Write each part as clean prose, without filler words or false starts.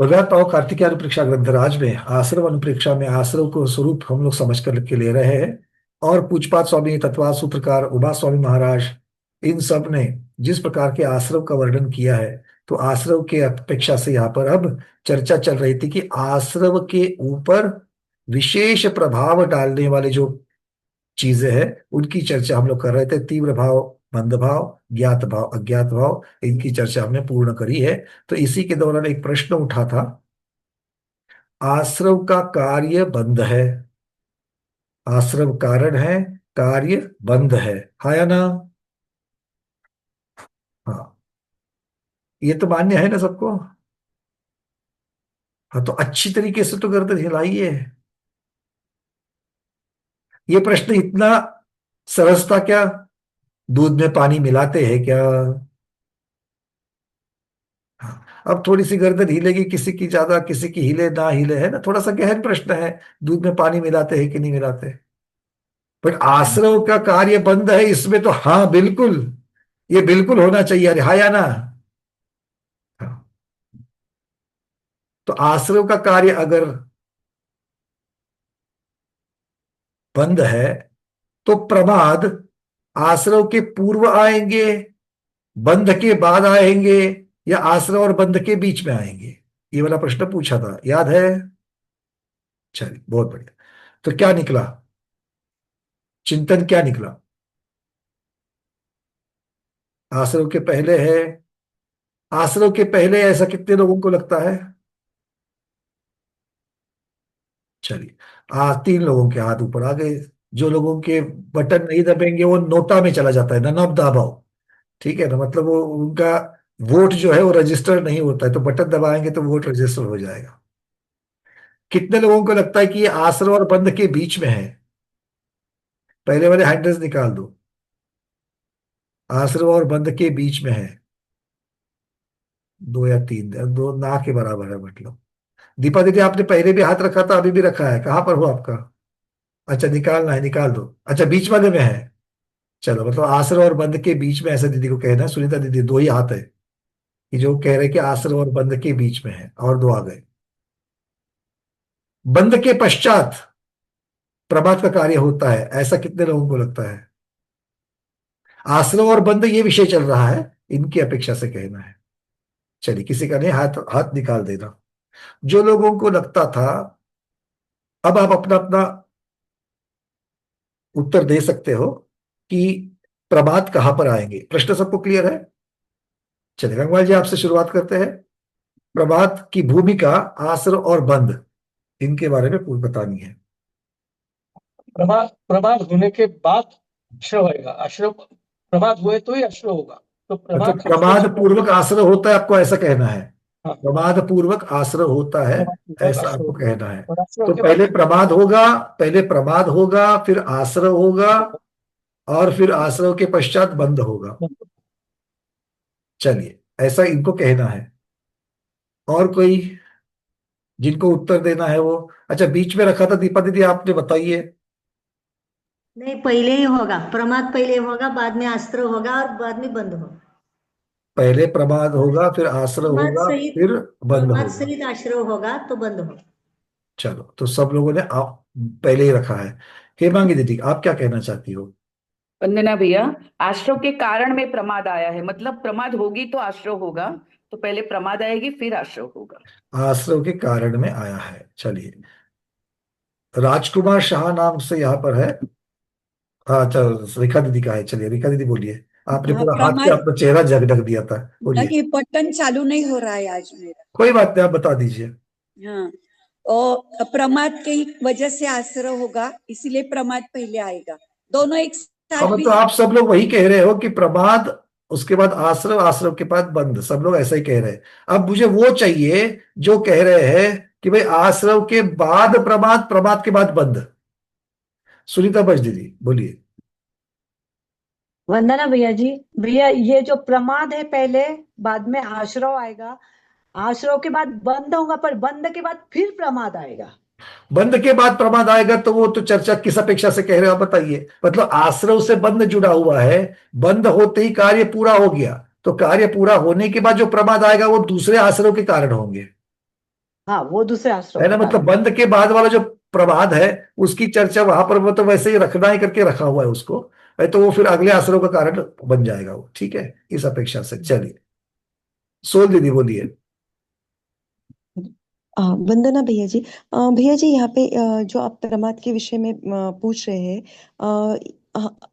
भगवत पाओ कार्तिकीय अनुप्रेक्षा ग्रंथराज में आश्रम अनुप्रेक्षा में आश्रम को स्वरूप हम लोग समझ कर के ले रहे हैं। और पूजपात स्वामी तत्वाद सूत्रकार उमा स्वामी महाराज, इन सब ने जिस प्रकार के आश्रम का वर्णन किया है, तो आश्रम के अपेक्षा से यहाँ पर अब चर्चा चल रही थी कि आश्रम के ऊपर विशेष प्रभाव डालने वाले जो चीजें हैं उनकी चर्चा हम लोग कर रहे थे। तीव्र भाव, मंद भाव, ज्ञात भाव, अज्ञात भाव, इनकी चर्चा हमने पूर्ण करी है। तो इसी के दौरान एक प्रश्न उठा था, आश्रव का कार्य बंध है, आश्रव कारण है, कार्य बंध है या ना? हाँ, ये तो मान्य है ना सबको? हाँ, तो अच्छी तरीके से तो गर्दन हिलाइए। ये प्रश्न इतना सरसता क्या? दूध में पानी मिलाते हैं क्या? हाँ, अब थोड़ी सी गर्दन हिलेगी, किसी की ज्यादा, किसी की हिले ना हिले, है ना, थोड़ा सा गहन प्रश्न है। दूध में पानी मिलाते हैं कि नहीं मिलाते? बट आश्रव का कार्य बंद है इसमें तो हाँ बिल्कुल, ये बिल्कुल होना चाहिए। अरे हाँ या ना? हाँ, तो आश्रव का कार्य अगर बंद है तो प्रमाद आश्रव के पूर्व आएंगे, बंध के बाद आएंगे, या आश्रव और बंध के बीच में आएंगे? ये वाला प्रश्न पूछा था, याद है? चलिए, बहुत बढ़िया। तो क्या निकला? चिंतन क्या निकला? आश्रव के पहले है। आश्रव के पहले ऐसा कितने लोगों को लगता है? चलिए, तीन लोगों के हाथ ऊपर आ गए। जो लोगों के बटन नहीं दबेंगे वो नोटा में चला जाता है ना, नब दबाओ। ठीक है ना, मतलब वो उनका वोट जो है वो रजिस्टर नहीं होता है, तो बटन दबाएंगे तो वोट रजिस्टर हो जाएगा। कितने लोगों को लगता है कि ये आश्रव और बंध के बीच में है? पहले वाले हैंडल्स निकाल दो। आश्रव और बंध के बीच में है। दो या तीन, दो ना के बराबर है मतलब। दीपा दीदी, आपने पहले भी हाथ रखा था, अभी भी रखा है, कहाँ पर हो आपका? अच्छा, निकालना है, निकाल दो। अच्छा, बीच वाले में है। चलो, मतलब आश्रव और बंध के बीच में, ऐसा दीदी को कहना है। सुनीता दीदी, दो ही हाथ है कि जो कह रहे हैं कि आश्रव और बंध के बीच में है, और दो आ गए। बंध के पश्चात प्रभात का कार्य होता है, ऐसा कितने लोगों को लगता है? आश्रव और बंध ये विषय चल रहा है, इनकी अपेक्षा से कहना है। चलिए, किसी का नहीं, हाथ हाथ निकाल देना। जो लोगों को लगता था, अब आप अपना अपना उत्तर दे सकते हो कि प्रभात कहां पर आएंगे। प्रश्न सबको क्लियर है? चलिए, गंगवाल जी, आपसे शुरुआत करते हैं। प्रभात की भूमिका, आश्रव और बंध, इनके बारे में पूरी बतानी है। प्रभात प्रभात होने के बाद अश्रव होएगा। अश्रव प्रभात हुए तो ही अश्रव होगा। तो मतलब प्रभात अश्रव प्रमाद से पूर्वक पहले। आश्रय होता है, आपको ऐसा कहना है? हाँ, प्रमाद पूर्वक आश्रय होता है, प्रभात पूर्वक ऐसा अश्रव आपको होगा कहना है? और अश्रव तो के बाद पहले प्रमाद होगा, पहले प्रमाद होगा, फिर आश्रय होगा, और फिर आश्रय के पश्चात बंद होगा। चलिए, ऐसा इनको कहना है। और कोई जिनको उत्तर देना है वो? अच्छा, बीच में रखा था दीपा दीदी, आपने बताइए। नहीं, पहले ही होगा, प्रमाद पहले होगा, बाद में अस्त्र होगा और बाद में बंद होगा। पहले प्रमाद होगा, फिर आश्रय प्रमाद होगा, सहित फिर बंद प्रमाद होगा। सहित आश्रय होगा तो बंद होगा। चलो, तो सब लोगों ने आप पहले ही रखा है। हेमांगी दीदी, आप क्या कहना चाहती हो? वंदना भैया, आश्रव के कारण में प्रमाद आया है, मतलब प्रमाद होगी तो आश्रव होगा। तो पहले प्रमाद आएगी फिर आश्रव होगा। आश्रव के कारण में आया है। चलिए, राजकुमार शाह नाम से यहाँ पर है। अच्छा, रेखा दीदी का है। चलिए, रेखा दीदी बोलिए। आपने हाँ, पूरा हाथ से प्रमाद। अपना चेहरा जग ढक दिया था, बोलिए। नहीं, बटन चालू नहीं हो रहा है आज मेरा। कोई बात नहीं, आप बता दीजिए। हाँ, और प्रमाद की वजह से आश्रय होगा, इसीलिए प्रमाद पहले आएगा। दोनों एक हाँ, साथ भी। मतलब आप सब लोग वही कह रहे हो कि प्रमाद, उसके बाद आश्रव, आश्रव के बाद बंद, सब लोग ऐसा ही कह रहे हैं। अब मुझे वो चाहिए जो कह रहे हैं कि भाई आश्रव के बाद प्रमाद, प्रमाद के बाद बंद। सुनीता बज दीदी, बोलिए। वंदना भैया जी। भैया, ये जो प्रमाद है पहले, बाद में आश्रव आएगा, आश्रव के बाद बंद होगा, पर बंद के बाद फिर प्रमाद आएगा। बंद के बाद प्रमाद आएगा, तो वो तो चर्चा किस अपेक्षा से कह रहे हो आप बताइए। मतलब आश्रव से बंद जुड़ा हुआ है, बंद होते ही कार्य पूरा हो गया, तो कार्य पूरा होने के बाद जो प्रमाद आएगा वो दूसरे आश्रव के कारण होंगे। हाँ, वो दूसरे आश्रव है के ना, मतलब कारण। बंध के बाद वाला जो प्रमाद है उसकी चर्चा वहां पर वो तो वैसे ही रखना ही करके रखा हुआ है उसको, तो वो फिर अगले आश्रव का कारण बन जाएगा वो, ठीक है, इस अपेक्षा से। चलिए सोल दीदी बोलिए। वंदना भैया जी। भैया जी यहाँ पे जो आप प्रमाद के विषय में पूछ रहे हैं,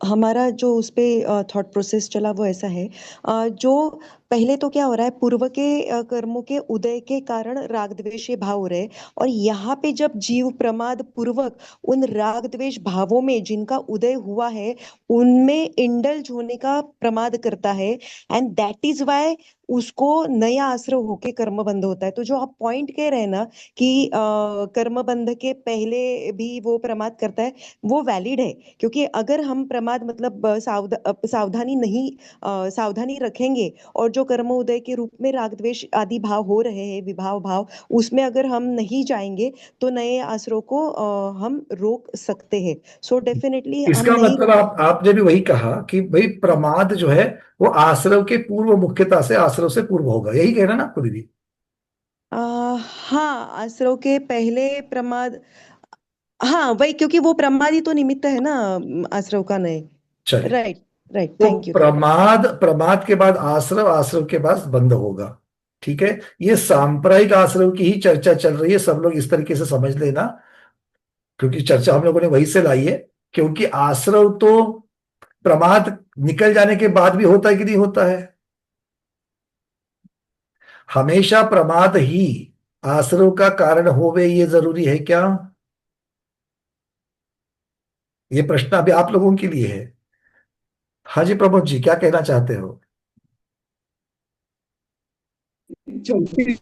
हमारा जो उस पे थॉट प्रोसेस चला वो ऐसा है। जो पहले तो क्या हो रहा है, पूर्व के कर्मों के उदय के कारण राग द्वेष ये भाव हो रहे हैं, और यहाँ पे जब जीव प्रमाद पूर्वक उन राग द्वेष भावों में जिनका उदय हुआ है उनमें इंडल्ज होने का प्रमाद करता है, एंड दैट इज वाई उसको नया आश्रय होके कर्म बंध होता है। तो जो आप पॉइंट कह रहे हैं ना कि कर्म बंध के पहले भी वो प्रमाद करता है, वो वैलिड है। क्योंकि अगर हम प्रमाद मतलब सावधानी नहीं सावधानी रखेंगे, और जो कर्म उदय के रूप में राग द्वेष आदि भाव हो रहे हैं, विभाव भाव, उसमें अगर हम नहीं जाएंगे तो नए आश्रयों को हम रोक सकते हैं। सो डेफिनेटली हम इसका नहीं मतलब रोक। आपने भी वही कहा कि भाई प्रमाद जो है वो आश्रव के पूर्व, मुख्यता से आश्रव से पूर्व होगा, यही कहना ना आपको दीदी? हाँ, आश्रव के पहले प्रमाद। हाँ वही, क्योंकि वो प्रमाद ही तो निमित्त है ना आश्रव का नए। चलिए, राइट, राइट, तो थैंक यू। प्रमाद, प्रमाद के बाद आश्रव, आश्रव के बाद बंध होगा, ठीक है। ये सांप्रदायिक आश्रव की ही चर्चा चल रही है, सब लोग इस तरीके से समझ लेना, क्योंकि चर्चा हम लोगों ने वही से लाई है। क्योंकि आश्रव तो प्रमाद निकल जाने के बाद भी होता है कि नहीं होता है? हमेशा प्रमाद ही आश्रव का कारण होवे ये जरूरी है क्या? ये प्रश्न अभी आप लोगों के लिए है। हाँ जी प्रमोद जी, क्या कहना चाहते हो? क्योंकि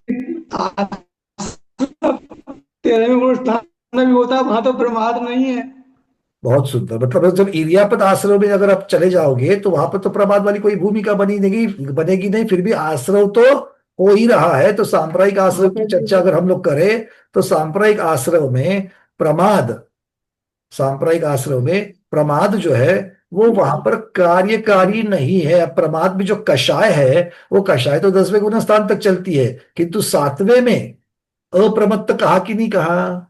तेरहवें अनुष्ठान में भी होता है, वहां तो प्रमाद नहीं है। बहुत सुंदर, मतलब जब इरियापद आश्रव में अगर आप चले जाओगे तो वहां पर तो प्रमाद वाली कोई भूमिका बनेगी नहीं, फिर भी आश्रव तो हो ही रहा है। तो सांप्रदायिक आश्रव की चर्चा अगर हम लोग करें तो सांप्रदायिक आश्रव में प्रमाद, सांप्रदायिक आश्रव में प्रमाद जो है वो वहां पर कार्यकारी नहीं है। अब प्रमाद में जो कषाय है, वो कषाय तो 10वें गुण स्थान तक चलती है, किंतु 7वें में अप्रमत्त कहा कि नहीं कहा?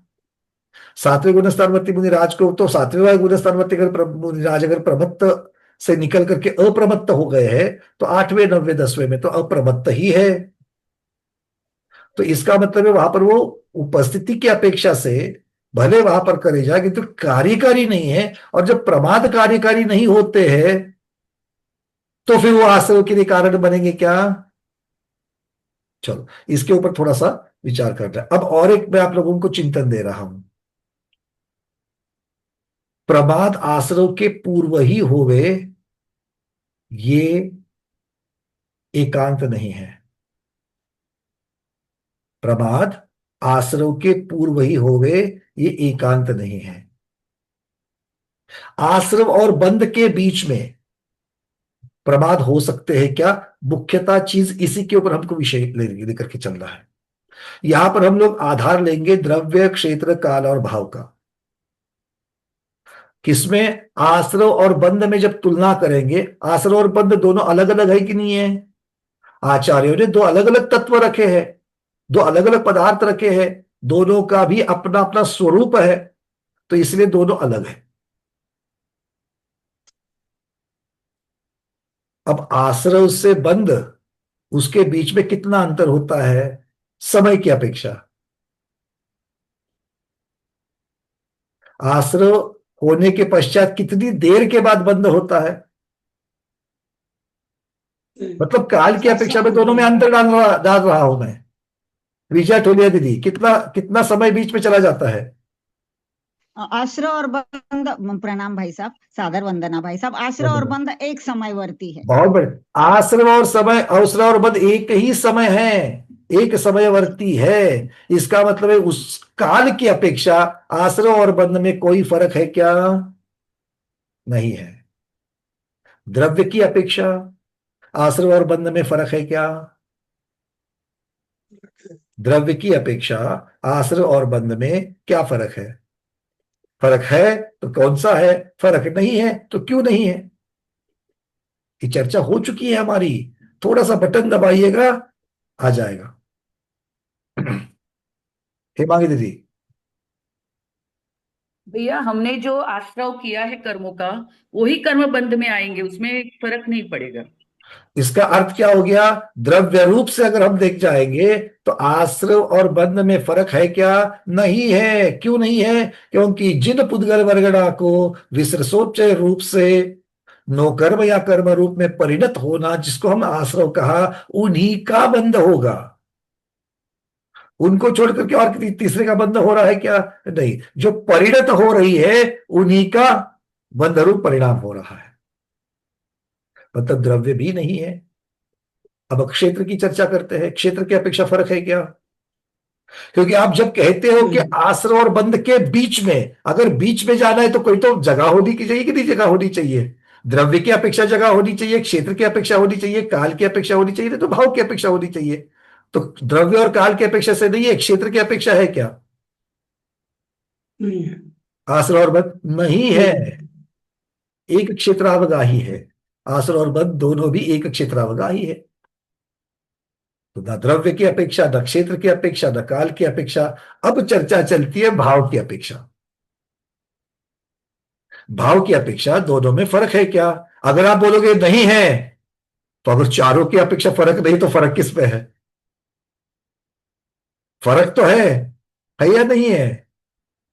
7वें गुणस्थानवर्ती मुनिराज को, तो 7वें गुणस्थानवर्ती अगर मुनिराज अगर प्रमत्त से निकल करके अप्रमत्त हो गए हैं, तो 8वें 9वें 10वें में तो अप्रमत्त ही है। तो इसका मतलब है वहां पर वो उपस्थिति की अपेक्षा से भले वहां पर करे जाए किंतु कार्यकारी नहीं है। और जब प्रमाद कार्यकारी नहीं होते हैं तो फिर वो आश्रय के लिए कारण बनेंगे क्या? चलो इसके ऊपर थोड़ा सा विचार कर रहे हैं। अब और एक मैं आप लोगों को चिंतन दे रहा हूं। प्रमाद आश्रव के पूर्व ही होवे ये एकांत नहीं है। प्रमाद आश्रव के पूर्व ही होवे ये एकांत नहीं है। आश्रव और बंध के बीच में प्रमाद हो सकते हैं क्या? मुख्यतः चीज इसी के ऊपर हमको विषय लेकर के चल रहा है। यहां पर हम लोग आधार लेंगे द्रव्य, क्षेत्र, काल और भाव का। किसमें? आश्रव और बंध में जब तुलना करेंगे, आश्रव और बंध दोनों अलग अलग है कि नहीं है? आचार्यों ने दो अलग अलग तत्व रखे हैं, दो अलग अलग पदार्थ रखे हैं, दोनों का भी अपना अपना स्वरूप है, तो इसलिए दोनों अलग है। अब आश्रव से बंध, उसके बीच में कितना अंतर होता है समय की अपेक्षा? आश्रव होने के पश्चात कितनी देर के बाद बंध होता है? मतलब काल की अपेक्षा में दोनों में अंतर डाल रहा हूं मैं। विजय ठोलिया दीदी, कितना कितना समय बीच में चला जाता है? आश्रय और बंध, प्रणाम भाई साहब, सादर वंदना भाई साहब। आश्रय और बंध एक समयवर्ती है। बहुत बढ़िया। आश्रय और समय, आश्रय और बंध एक ही समय है, एक समयवर्ती है। इसका मतलब है उस काल की अपेक्षा आश्रय और बंध में कोई फर्क है क्या? नहीं है। द्रव्य की अपेक्षा आश्रय और बंध में फर्क है क्या? द्रव्य की अपेक्षा आश्रय और बंध में क्या फर्क है? फर्क है तो कौन सा है? फर्क नहीं है तो क्यों नहीं है? ये चर्चा हो चुकी है हमारी, थोड़ा सा बटन दबाइएगा आ जाएगा। हेमांगी दीदी। भैया हमने जो आश्रव किया है कर्मों का, वही कर्म बंध में आएंगे, उसमें फर्क नहीं पड़ेगा। इसका अर्थ क्या हो गया? द्रव्य रूप से अगर हम देख जाएंगे तो आश्रव और बंध में फर्क है क्या? नहीं है। क्यों नहीं है? क्योंकि जिन पुद्गल वर्गणा को विसर्जोच्चय रूप से नो कर्म या कर्म रूप में परिणत होना, जिसको हम आश्रव कहा, उन्हीं का बंध होगा। उनको छोड़ करके और किसी तीसरे का बंध हो रहा है क्या? नहीं। जो परिणत हो रही है उन्हीं का बंध रूप परिणाम हो रहा है, मतलब द्रव्य भी नहीं है। अब क्षेत्र की चर्चा करते हैं। क्षेत्र की अपेक्षा फर्क है क्या? क्योंकि आप जब कहते हो कि आश्रव और बंध के बीच में, अगर बीच में जाना है तो कोई तो जगह होनी की चाहिए कि नहीं जगह होनी चाहिए? द्रव्य की अपेक्षा जगह होनी चाहिए, क्षेत्र की अपेक्षा होनी चाहिए, काल की अपेक्षा होनी चाहिए, नहीं तो भाव की अपेक्षा होनी चाहिए। तो द्रव्य और काल की अपेक्षा से नहीं है, क्षेत्र की अपेक्षा है क्या? आश्रव और बंध नहीं है, एक क्षेत्रावगाही है। आश्रव और बंध दोनों भी एक क्षेत्रावगाही है। तो न द्रव्य की अपेक्षा, न क्षेत्र की अपेक्षा, न काल की अपेक्षा। अब चर्चा चलती है भाव की अपेक्षा। भाव की अपेक्षा दोनों में फर्क है क्या? अगर आप बोलोगे नहीं है, तो अगर चारों की अपेक्षा फर्क नहीं तो फर्क किस पे है? फर्क तो है या नहीं है?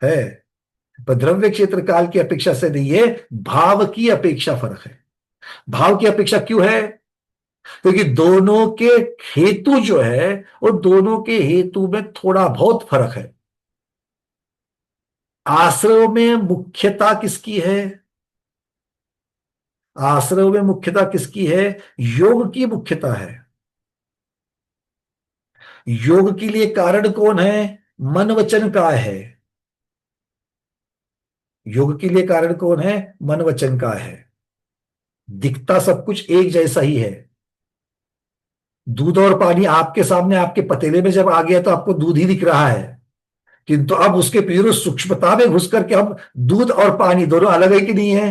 है। पर द्रव्य क्षेत्र काल की अपेक्षा से नहीं है, भाव की अपेक्षा फर्क है। भाव की अपेक्षा क्यों है? क्योंकि दोनों के हेतु जो है, वो दोनों के हेतु में थोड़ा बहुत फर्क है। आश्रव में मुख्यता किसकी है? आश्रव में मुख्यता किसकी है? योग की मुख्यता है। योग के लिए कारण कौन है? मन वचन काय है। योग के लिए कारण कौन है? मन वचन काय है। दिखता सब कुछ एक जैसा ही है। दूध और पानी आपके सामने आपके पतीले में जब आ गया तो आपको दूध ही दिख रहा है, किंतु अब उसके पीछे सूक्ष्मता में घुस करके हम दूध और पानी दोनों अलग है कि नहीं है?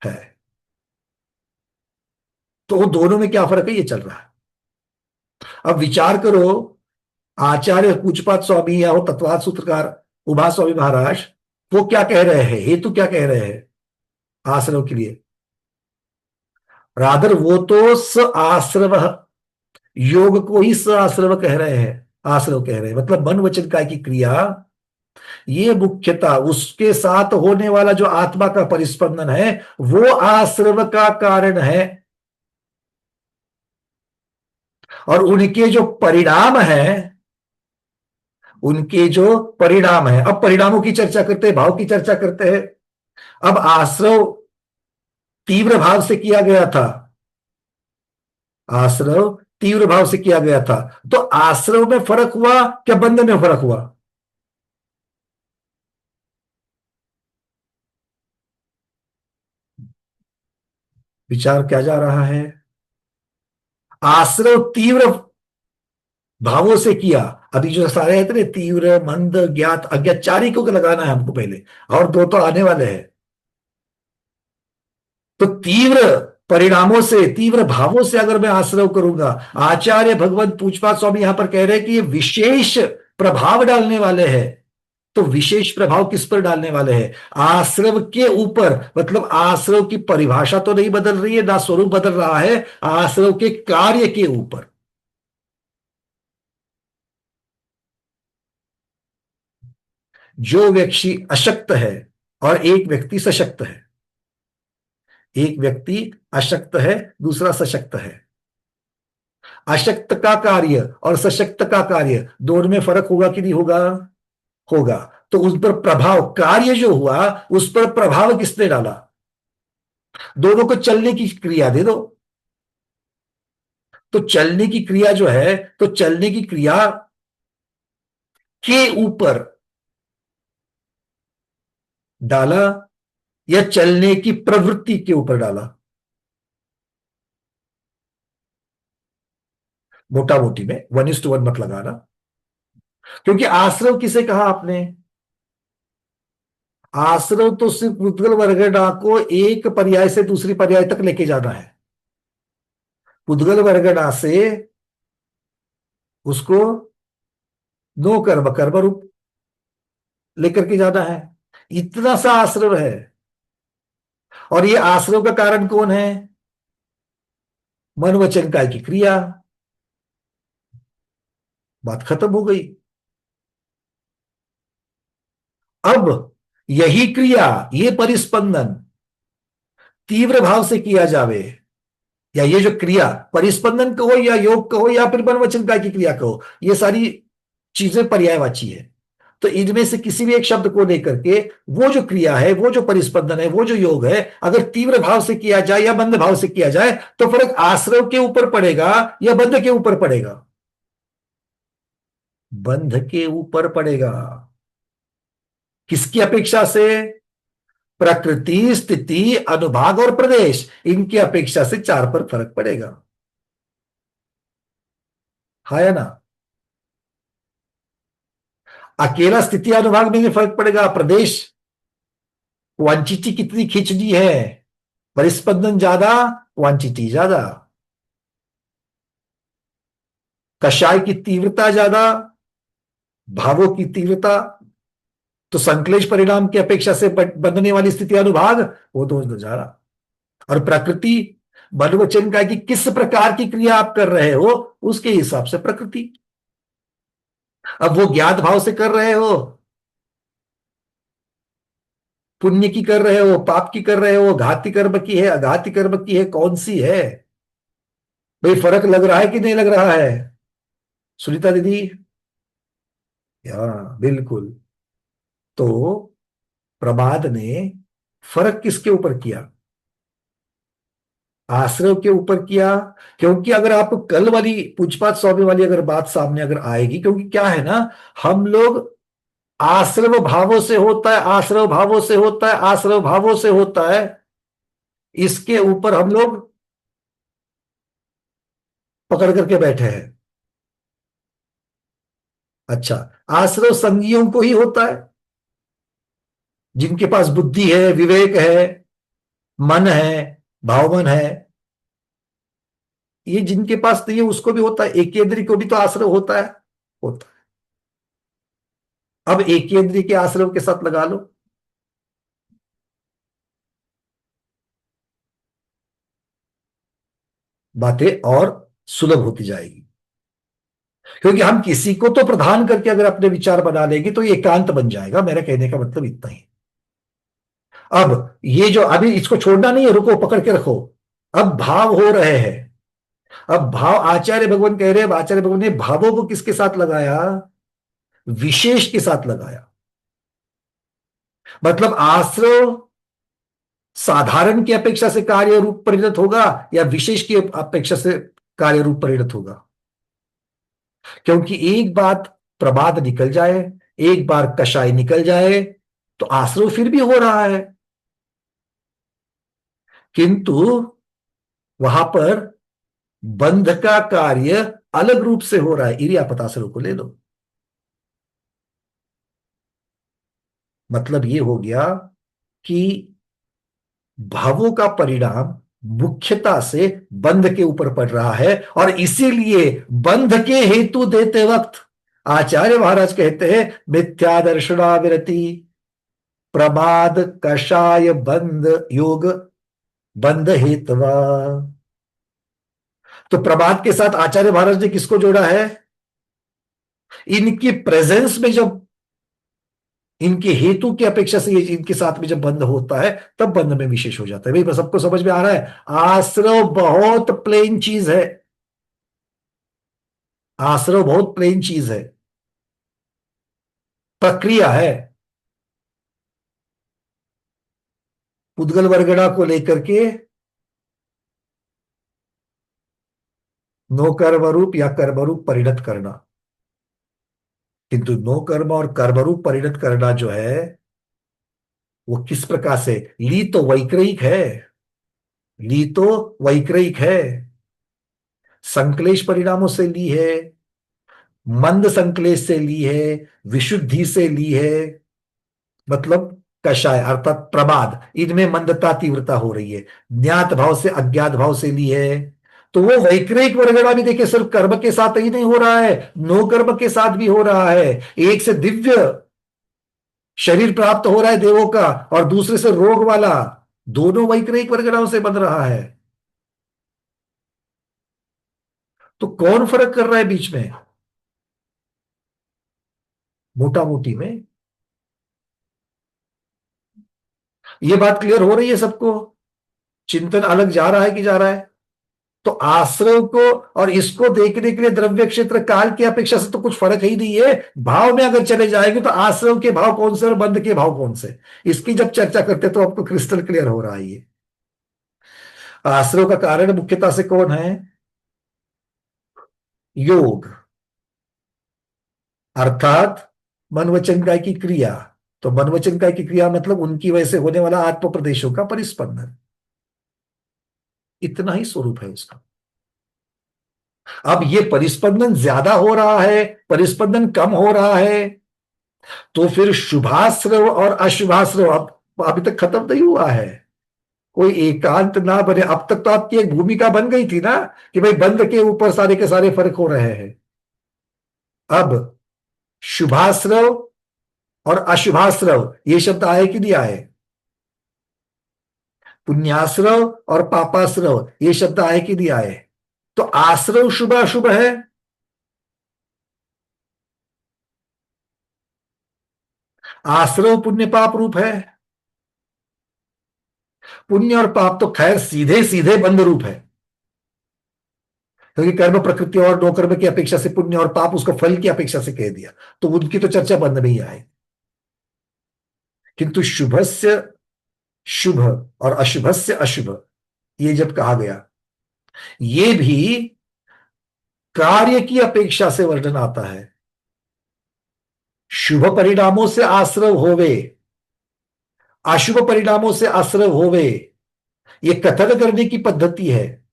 है। तो वो दोनों में क्या फर्क है, ये चल रहा है। अब विचार करो, आचार्य पूज्यपाद स्वामी या वो तत्वाद सूत्रकार उभा स्वामी महाराज, वो क्या कह रहे हैं, हेतु क्या कह रहे हैं आश्रव के लिए? रादर वो तो स आश्रव, योग को ही स आश्रव कह रहे हैं। आश्रव कह रहे हैं मतलब मन वचन काय की क्रिया, ये मुख्यता उसके साथ होने वाला जो आत्मा का परिस्पंदन है, वो आश्रव का कारण है। और उनके जो परिणाम है, उनके जो परिणाम है, अब परिणामों की चर्चा करते हैं, भाव की चर्चा करते हैं। अब आश्रव तीव्र भाव से किया गया था, आश्रव तीव्र भाव से किया गया था, तो आश्रव में फर्क हुआ क्या बंध में फर्क हुआ? विचार क्या जा रहा है? आश्रव तीव्र भावों से किया। अभी जो सारे हैं तीव्र, मंद, ज्ञात, अज्ञात, चार ही को लगाना है हमको पहले, और दो तो आने वाले हैं। तो तीव्र परिणामों से, तीव्र भावों से अगर मैं आश्रव करूंगा, आचार्य भगवत पूज्यपाद स्वामी यहां पर कह रहे हैं कि ये विशेष प्रभाव डालने वाले हैं। तो विशेष प्रभाव किस पर डालने वाले हैं? आश्रव के ऊपर। मतलब आश्रव की परिभाषा तो नहीं बदल रही है, ना स्वरूप बदल रहा है, आश्रव के कार्य के ऊपर। जो व्यक्ति अशक्त है और एक व्यक्ति सशक्त है, एक व्यक्ति अशक्त है, दूसरा सशक्त है। अशक्त का कार्य और सशक्त का कार्य दोनों में फर्क होगा कि नहीं होगा? होगा। तो उस पर प्रभाव, कार्य जो हुआ उस पर प्रभाव किसने डाला? दोनों को चलने की क्रिया दे दो। तो चलने की क्रिया जो है, तो चलने की क्रिया के ऊपर डाला या चलने की प्रवृत्ति के ऊपर डाला? मोटा मोटी में 1:1 मत लगाना, क्योंकि आश्रव किसे कहा आपने? आश्रव तो सिर्फ पुद्गल वर्गणा को एक पर्याय से दूसरी पर्याय तक लेके जाना है। पुद्गल वर्गणा से उसको नो कर्म कर्म रूप लेकर के जाना है। इतना सा आश्रव है। और ये आश्रव का कारण कौन है? मन वचन काय की क्रिया। बात खत्म हो गई। अब यही क्रिया, ये परिस्पंदन तीव्र भाव से किया जावे, या ये जो क्रिया परिस्पंदन कहो या योग कहो या फिर मन वचन काय की क्रिया कहो, ये सारी चीजें पर्यायवाची है। तो इनमें से किसी भी एक शब्द को लेकर के वो जो क्रिया है, वो जो परिस्पंदन है, वो जो योग है, अगर तीव्र भाव से किया जाए या मंद भाव से किया जाए तो फर्क आश्रव के ऊपर पड़ेगा या बंध के ऊपर पड़ेगा? बंध के ऊपर पड़ेगा। किसकी अपेक्षा से? प्रकृति, स्थिति, अनुभाग और प्रदेश, इनकी अपेक्षा से चार पर फर्क पड़ेगा। हाँ या ना? अकेला स्थिति अनुभाग में नहीं फर्क पड़ेगा। प्रदेश, क्वांटिटी कितनी खींचनी है, परिस्पंदन ज्यादा, क्वांटिटी ज्यादा, कषाय की तीव्रता ज्यादा, भावों की तीव्रता, तो संश्लेष परिणाम की अपेक्षा से बंधने वाली स्थिति अनुभाग वो तो ज्यादा। और प्रकृति, मन वचन का कि किस प्रकार की क्रिया आप कर रहे हो उसके हिसाब से प्रकृति। अब वो ज्ञात भाव से कर रहे हो, पुण्य की कर रहे हो, पाप की कर रहे हो, घाती कर्म की है, अघाती कर्म की है, कौन सी है भाई? फर्क लग रहा है कि नहीं लग रहा है सुनीता दीदी? या बिल्कुल। तो प्रमाद ने फर्क किसके ऊपर किया? आश्रव के ऊपर किया। क्योंकि अगर आप कल वाली पूछपाछ स्वामी वाली अगर बात सामने अगर आएगी, क्योंकि क्या है ना, हम लोग आश्रव भावों से होता है, आश्रव भावों से होता है, आश्रव भावों से होता है, इसके ऊपर हम लोग पकड़ करके बैठे हैं। अच्छा, आश्रव संगियों को ही होता है, जिनके पास बुद्धि है, विवेक है, मन है, भावमन है। ये जिनके पास नहीं है उसको भी होता है। एकेंद्री को भी तो आश्रव होता है, होता है। अब एकेंद्री के आश्रव के साथ लगा लो, बातें और सुलभ होती जाएगी। क्योंकि हम किसी को तो प्रधान करके अगर अपने विचार बना लेंगे तो ये एकांत बन जाएगा। मेरा कहने का मतलब इतना ही। अब ये जो अभी इसको छोड़ना नहीं है, रुको, पकड़ के रखो। अब भाव हो रहे हैं। अब भाव आचार्य भगवान कह रहे हैं, आचार्य भगवान ने भावों को किसके साथ लगाया? विशेष के साथ लगाया। मतलब आश्रव साधारण की अपेक्षा से कार्य रूप परिणत होगा या विशेष की अपेक्षा से कार्य रूप परिणत होगा? क्योंकि एक बात प्रमाद निकल जाए, एक बार कषाय निकल जाए तो आश्रव फिर भी हो रहा है, किंतु वहां पर बंध का कार्य अलग रूप से हो रहा है। इरियापत आश्रव को ले लो। मतलब ये हो गया कि भावों का परिणाम मुख्यता से बंध के ऊपर पड़ रहा है, और इसीलिए बंध के हेतु देते वक्त आचार्य महाराज कहते हैं मिथ्या दर्शनाविरति प्रमाद कषाय बंध योग बंध हेतवा। तो प्रमाद के साथ आचार्य महाराज ने किसको जोड़ा है? इनकी प्रेजेंस में, जब इनके हेतु की अपेक्षा से ये इनके साथ में जब बंध होता है तब बंध में विशेष हो जाता है। भाई सबको समझ में आ रहा है? आश्रव बहुत प्लेन चीज है। आश्रव बहुत प्लेन चीज है, प्रक्रिया है। उद्गल वर्गणा को लेकर के नो कर्मरूप या कर्मरूप परिणत करना, किंतु नो कर्म और कर्मरूप परिणत करना जो है वो किस प्रकार से? ली तो वैक्रयिक है, ली तो वैक्रयिक है, संक्लेश परिणामों से ली है, मंद संक्लेश से ली है, विशुद्धि से ली है। मतलब कषाय अर्थात प्रमाद, इनमें मंदता तीव्रता हो रही है। ज्ञात भाव से अज्ञात भाव से ली है। तो वो वैक्रयिक वर्गणा भी देखिए सिर्फ कर्म के साथ ही नहीं हो रहा है, नो कर्म के साथ भी हो रहा है। एक से दिव्य शरीर प्राप्त हो रहा है देवों का, और दूसरे से रोग वाला, दोनों वैक्रयिक वर्गणाओं से बन रहा है। तो कौन फर्क कर रहा है बीच में? मोटा मोटी में ये बात क्लियर हो रही है सबको? चिंतन अलग जा रहा है कि जा रहा है? तो आश्रय को और इसको देखने के लिए द्रव्य क्षेत्र काल की अपेक्षा से तो कुछ फर्क ही नहीं है। भाव में अगर चले जाएंगे तो आश्रय के भाव कौन से और बंध के भाव कौन से, इसकी जब चर्चा करते तो आपको क्रिस्टल क्लियर हो रहा है। ये आश्रय का कारण मुख्यता से कौन है? योग, अर्थात मन वचन काय की क्रिया। तो मन वचन काय की क्रिया मतलब उनकी वजह से होने वाला आत्म प्रदेशों का परिस्पंदन, इतना ही स्वरूप है उसका। अब ये परिस्पंदन ज्यादा हो रहा है, परिस्पंदन कम हो रहा है, तो फिर शुभाश्रव और अशुभाश्रव अब अभी तक खत्म नहीं हुआ है। कोई एकांत ना बने। अब तक तो आपकी एक भूमिका बन गई थी ना कि भाई बंध के ऊपर सारे के सारे फर्क हो रहे हैं। अब शुभाश्रव और अशुभाश्रव ये शब्द आए कि नहीं आए? पुण्याश्रव और पापाश्रव ये शब्द आए कि नहीं आए? तो आश्रव शुभ अशुभ है, आश्रव पुण्य पाप रूप है। पुण्य और पाप तो खैर सीधे सीधे बंध रूप है, क्योंकि कर्म प्रकृति और नो कर्म की अपेक्षा से पुण्य और पाप उसको फल की अपेक्षा से कह दिया, तो उनकी तो चर्चा बंद नहीं आए। किंतु शुभस्य शुभ और अशुभस्य अशुभ ये जब कहा गया, ये भी कार्य की अपेक्षा से वर्णन आता है। शुभ परिणामों से आश्रव होवे, अशुभ परिणामों से आश्रव होवे, ये कथन करने की पद्धति है।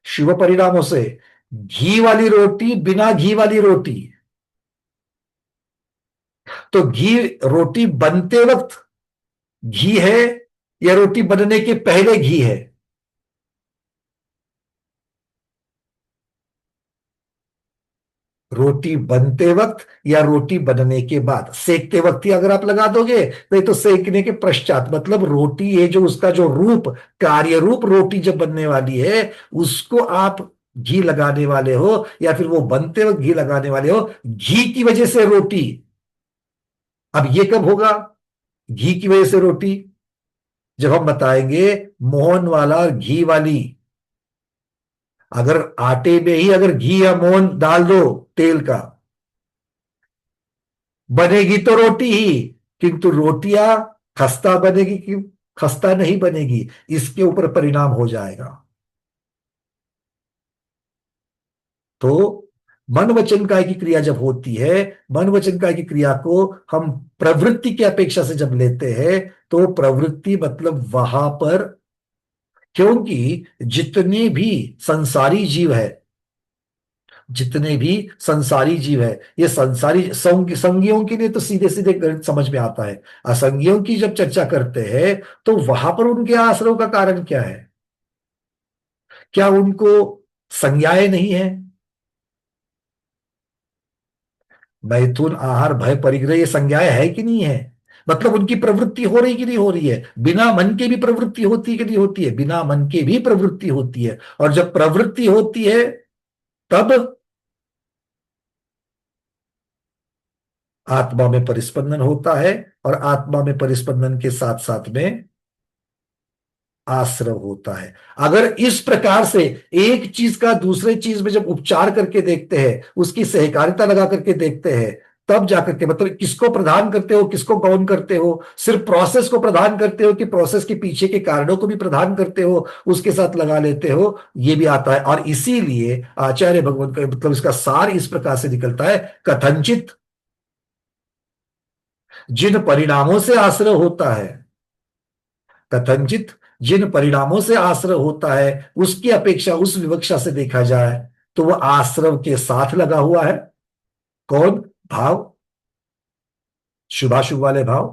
शुभ परिणामों से घी वाली रोटी, बिना घी वाली रोटी, तो घी रोटी बनते वक्त घी है या रोटी बनने के पहले घी है? रोटी बनते वक्त या रोटी बनने के बाद? सेकते वक्त ही अगर आप लगा दोगे नहीं तो सेकने के पश्चात, मतलब रोटी ये जो उसका जो रूप, कार्य रूप रोटी जब बनने वाली है उसको आप घी लगाने वाले हो, या फिर वो बनते वक्त घी लगाने वाले हो, घी की वजह से रोटी। अब ये कब होगा घी की वजह से रोटी? जब हम बताएंगे मोहन वाला और घी वाली। अगर आटे में ही अगर घी या मोहन डाल दो तेल का, बनेगी तो रोटी ही, किंतु रोटियां खस्ता बनेगी कि खस्ता नहीं बनेगी, इसके ऊपर परिणाम हो जाएगा। तो मन वचन काय की क्रिया जब होती है, मन वचन काय की क्रिया को हम प्रवृत्ति की अपेक्षा से जब लेते हैं, तो प्रवृत्ति मतलब वहां पर, क्योंकि जितने भी संसारी जीव है, जितने भी संसारी जीव है, ये संसारी संज्ञों के लिए तो सीधे सीधे गणित समझ में आता है। असंज्ञों की जब चर्चा करते हैं तो वहां पर उनके आश्रव का कारण क्या है? क्या उनको संज्ञाएं नहीं है? मैथुन, आहार, भय, परिग्रह ये संज्ञाएं है कि नहीं है? मतलब उनकी प्रवृत्ति हो रही कि नहीं हो रही है? बिना मन के भी प्रवृत्ति होती है कि नहीं होती है? बिना मन के भी प्रवृत्ति होती है। और जब प्रवृत्ति होती है तब आत्मा में परिस्पंदन होता है, और आत्मा में परिस्पंदन के साथ साथ में आश्रव होता है। अगर इस प्रकार से एक चीज का दूसरे चीज में जब उपचार करके देखते हैं, उसकी सहकारिता लगा करके देखते हैं, तब जाकर के मतलब किसको प्रदान करते हो, किसको गौण करते हो, सिर्फ प्रोसेस को प्रदान करते हो कि प्रोसेस के पीछे के कारणों को भी प्रदान करते हो, उसके साथ लगा लेते हो, ये भी आता है। और इसीलिए आचार्य भगवान का मतलब इसका सार इस प्रकार से निकलता है, कथनचित जिन परिणामों से आश्रय होता है, कथनचित जिन परिणामों से आश्रय होता है, उसकी अपेक्षा उस विवक्षा से देखा जाए तो वह आश्रव के साथ लगा हुआ है। कौन? भाव, शुभाशुभ वाले भाव।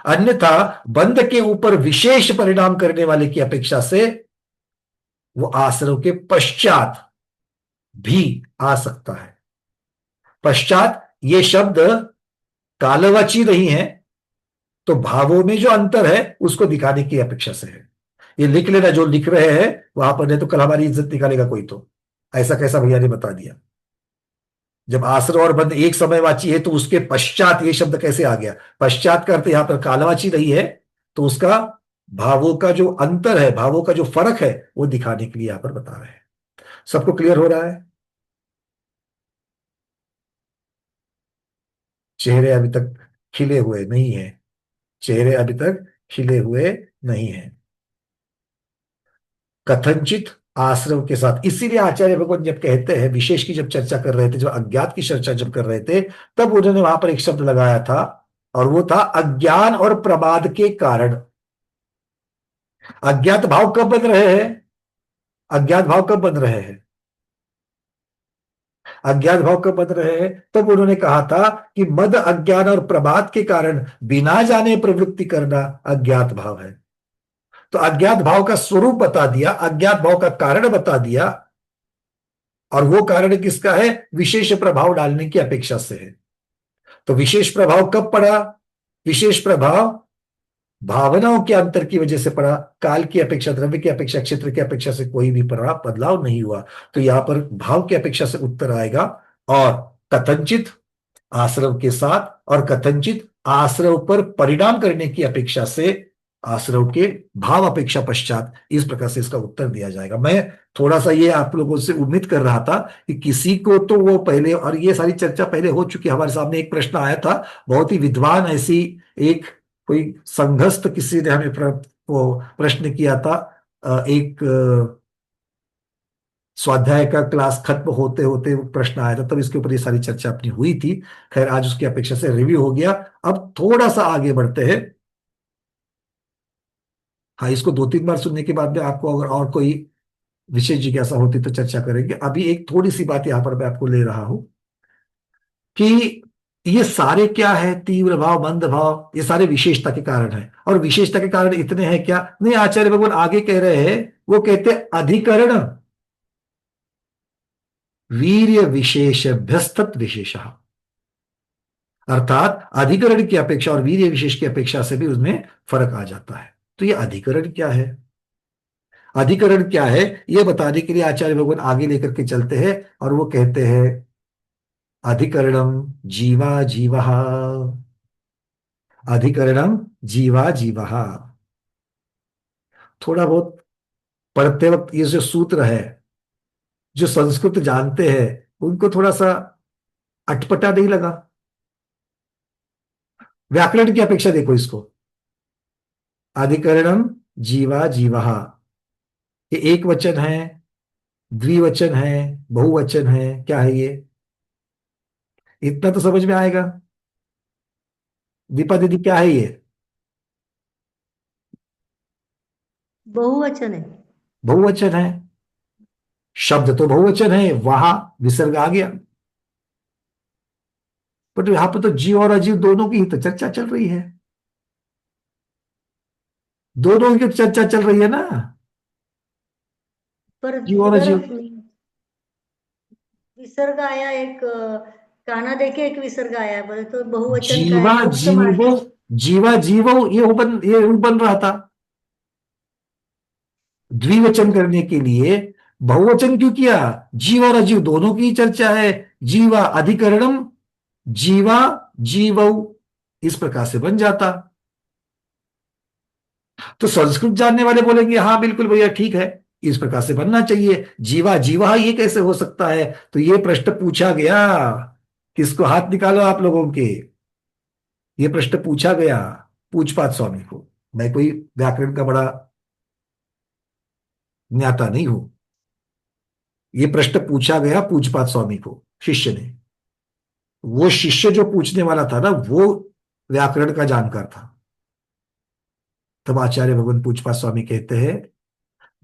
अन्यथा बंध के ऊपर विशेष परिणाम करने वाले की अपेक्षा से वो आश्रव के पश्चात भी आ सकता है। पश्चात ये शब्द कालवाची नहीं है, तो भावों में जो अंतर है उसको दिखाने की अपेक्षा से है। ये लिख लेना, जो लिख रहे हैं वहां पर, नहीं तो कल हमारी इज्जत निकालेगा कोई। तो ऐसा कैसा भैया ने बता दिया? जब आश्रव और बंध एक समयवाची है तो उसके पश्चात ये शब्द कैसे आ गया? पश्चात का अर्थ यहां पर कालवाची नहीं है, तो उसका भावों का जो अंतर है, भावों का जो फर्क है, वो दिखाने के लिए यहां पर बता रहे हैं। सबको क्लियर हो रहा है? चेहरे अभी तक खिले हुए नहीं है, चेहरे अभी तक खिले हुए नहीं है। कथनचित आश्रव के साथ, इसीलिए आचार्य भगवान जब कहते हैं, विशेष की जब चर्चा कर रहे थे, जब अज्ञात की चर्चा जब कर रहे थे, तब उन्होंने वहां पर एक शब्द लगाया था, और वो था अज्ञान और प्रमाद के कारण। अज्ञात भाव कब बन रहे हैं? अज्ञात भाव कब बन रहे हैं? अज्ञात भाव कब बन रहे हैं? तब उन्होंने कहा था कि मद, अज्ञान और प्रमाद के कारण बिना जाने प्रवृत्ति करना अज्ञात भाव है। तो अज्ञात भाव का स्वरूप बता दिया, अज्ञात भाव का कारण बता दिया, और वो कारण किसका है? विशेष प्रभाव डालने की अपेक्षा से है। तो विशेष प्रभाव कब पड़ा? विशेष प्रभाव भावनाओं के अंतर की वजह से पड़ा। काल की अपेक्षा, द्रव्य की अपेक्षा, क्षेत्र की अपेक्षा से कोई भी बदलाव नहीं हुआ। तो यहां पर भाव की अपेक्षा से उत्तर आएगा। और कथनचित आश्रव के साथ, और कथनचित आश्रव पर परिणाम करने की अपेक्षा से, आश्रव के भाव अपेक्षा पश्चात, इस प्रकार से इसका उत्तर दिया जाएगा। मैं थोड़ा सा ये आप लोगों से उम्मीद कर रहा था कि किसी को तो वो पहले, और ये सारी चर्चा पहले हो चुकी, हमारे सामने एक प्रश्न आया था, बहुत ही विद्वान, ऐसी एक कोई संघस्थ किसी ने हमें वो प्रश्न किया था। एक स्वाध्याय का क्लास खत्म होते होते वो प्रश्न आया था, तब इसके ऊपर ये सारी चर्चा अपनी हुई थी। खैर, आज उसकी अपेक्षा से रिव्यू हो गया। अब थोड़ा सा आगे बढ़ते हैं। हाँ, इसको 2-3 बार सुनने के बाद में आपको अगर और कोई विशेष जिज्ञासा होती तो चर्चा करेंगे। अभी एक थोड़ी सी बात यहां पर मैं आपको ले रहा हूं कि ये सारे क्या है, तीव्र भाव, मंद भाव, ये सारे विशेषता के कारण है। और विशेषता के कारण इतने हैं क्या? नहीं, आचार्य भगवान आगे कह रहे हैं, वो कहते अधिकरण वीर्य विशेषभ्यस्तत विशेष, अर्थात अधिकरण की अपेक्षा और वीर्य विशेष की अपेक्षा से भी उसमें फर्क आ जाता है। तो ये अधिकरण क्या है? अधिकरण क्या है ये बताने के लिए आचार्य भगवान आगे लेकर के चलते हैं, और वो कहते हैं अधिकरणम जीवा जीवा, अधिकरणम जीवा जीवा। थोड़ा बहुत पढ़ते वक्त ये जो सूत्र है, जो संस्कृत जानते हैं उनको थोड़ा सा अटपटा नहीं लगा? व्याकरण की अपेक्षा देखो इसको, अधिकरणम जीवा जीवा, ये एक वचन है, द्विवचन है, बहुवचन है, क्या है ये? इतना तो समझ में आएगा। दीपा दीदी, क्या है ये? बहुवचन है। बहुवचन है, शब्द तो बहुवचन है, वहां विसर्ग आ गया। पर यहां पर तो जीव और अजीव दोनों की ही तो चर्चा चल रही है, दोनों की चर्चा चल रही है ना, पर जीव और इधर अजीव। विसर्ग आया, एक काना देके एक विसर्ग आया, बोले तो बहुवचन का जीवा है, गुप्त जीवो, मार्ग। जीवा जीवो, ये बन रहा था। द्विवचन करने के लिए बहुवचन क्यों किया? जीव और अजीव दोनों की चर्चा है। जीवा अधिकरणम जीवा जीवौ, इस प्रकार से बन जाता। तो संस्कृत जानने वाले बोलेंगे हाँ बिल्कुल भैया ठीक है, इस प्रकार से बनना चाहिए। जीवा जीवा ये कैसे हो सकता है? तो ये प्रश्न पूछा गया, किसको? हाथ निकालो आप लोगों के। ये प्रश्न पूछा गया पूछपात स्वामी को। मैं कोई व्याकरण का बड़ा ज्ञाता नहीं हूं। ये प्रश्न पूछा गया पूछपात स्वामी को, शिष्य ने। वो शिष्य जो पूछने वाला था ना, वो व्याकरण का जानकार था। तब आचार्य भगवान पूछपात स्वामी कहते हैं,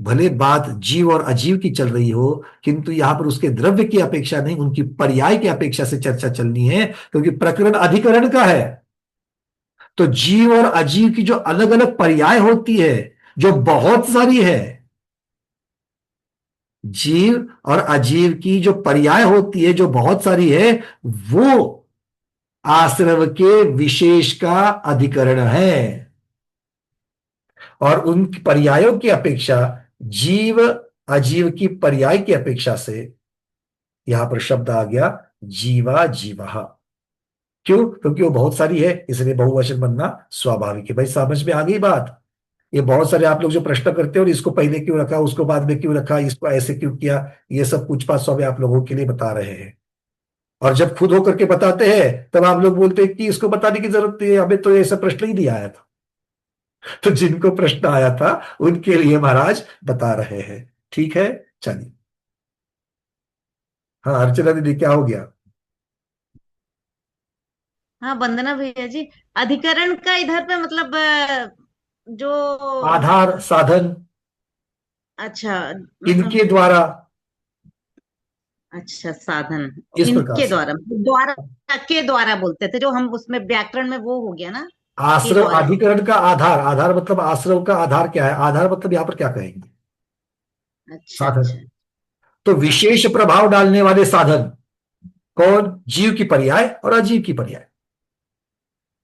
भले बात जीव और अजीव की चल रही हो, किंतु यहां पर उसके द्रव्य की अपेक्षा नहीं, उनकी पर्याय की अपेक्षा से चर्चा चलनी है, क्योंकि प्रकरण अधिकरण का है। तो जीव और अजीव की जो अलग अलग पर्याय होती है, जो बहुत सारी है, जीव और अजीव की जो पर्याय होती है, जो बहुत सारी है, वो आश्रव के विशेष का अधिकरण है। और उन पर्यायों की अपेक्षा, जीव अजीव की पर्याय की अपेक्षा से यहां पर शब्द आ गया जीवा जीवः। क्यों? क्योंकि वो बहुत सारी है, इसलिए बहुवचन बनना स्वाभाविक है। भाई समझ में आ गई बात? ये बहुत सारे आप लोग जो प्रश्न करते हो, और इसको पहले क्यों रखा, उसको बाद में क्यों रखा, इसको ऐसे क्यों किया, ये सब पूछ पाछ स्वामी आप लोगों के लिए बता रहे हैं। और जब खुद होकर के बताते हैं तब आप लोग बोलते हैं कि इसको बताने की जरूरत नहीं है, हमें तो ऐसा प्रश्न ही नहीं आया था। तो जिनको प्रश्न आया था उनके लिए महाराज बता रहे हैं। ठीक है, चलिए। हाँ अर्चना दीदी, क्या हो गया? हाँ वंदना भैया जी, अधिकरण का इधर पे मतलब जो आधार साधन अच्छा इनके द्वारा, अच्छा साधन इस प्रकार इनके से द्वारा, द्वारा के द्वारा बोलते थे जो हम उसमें व्याकरण में वो हो गया ना, के आश्रव द्वारा। अधिकरण का आधार, आधार मतलब आश्रव का आधार क्या है, आधार मतलब यहां पर क्या कहेंगे? अच्छा साधन। अच्छा। तो हाँ विशेष प्रभाव डालने वाले साधन कौन? जीव की पर्याय और अजीव की पर्याय।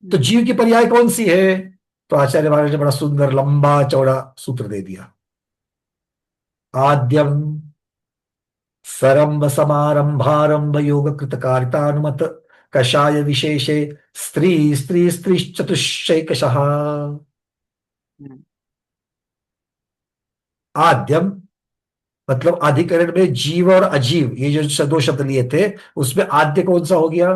तो जीव की पर्याय कौन सी है? तो आचार्य महाराज ने बड़ा सुंदर लंबा चौड़ा सूत्र दे दिया। आद्यम सरंभ समारंभारंभ योग कृतकारितानुमत कषाय विशेषे स्त्री स्त्री स्त्री चतुष्कशः। आद्यम मतलब अधिकरण में जीव और अजीव, ये जो दो शब्द लिए थे, उसमें आद्य कौन सा हो गया?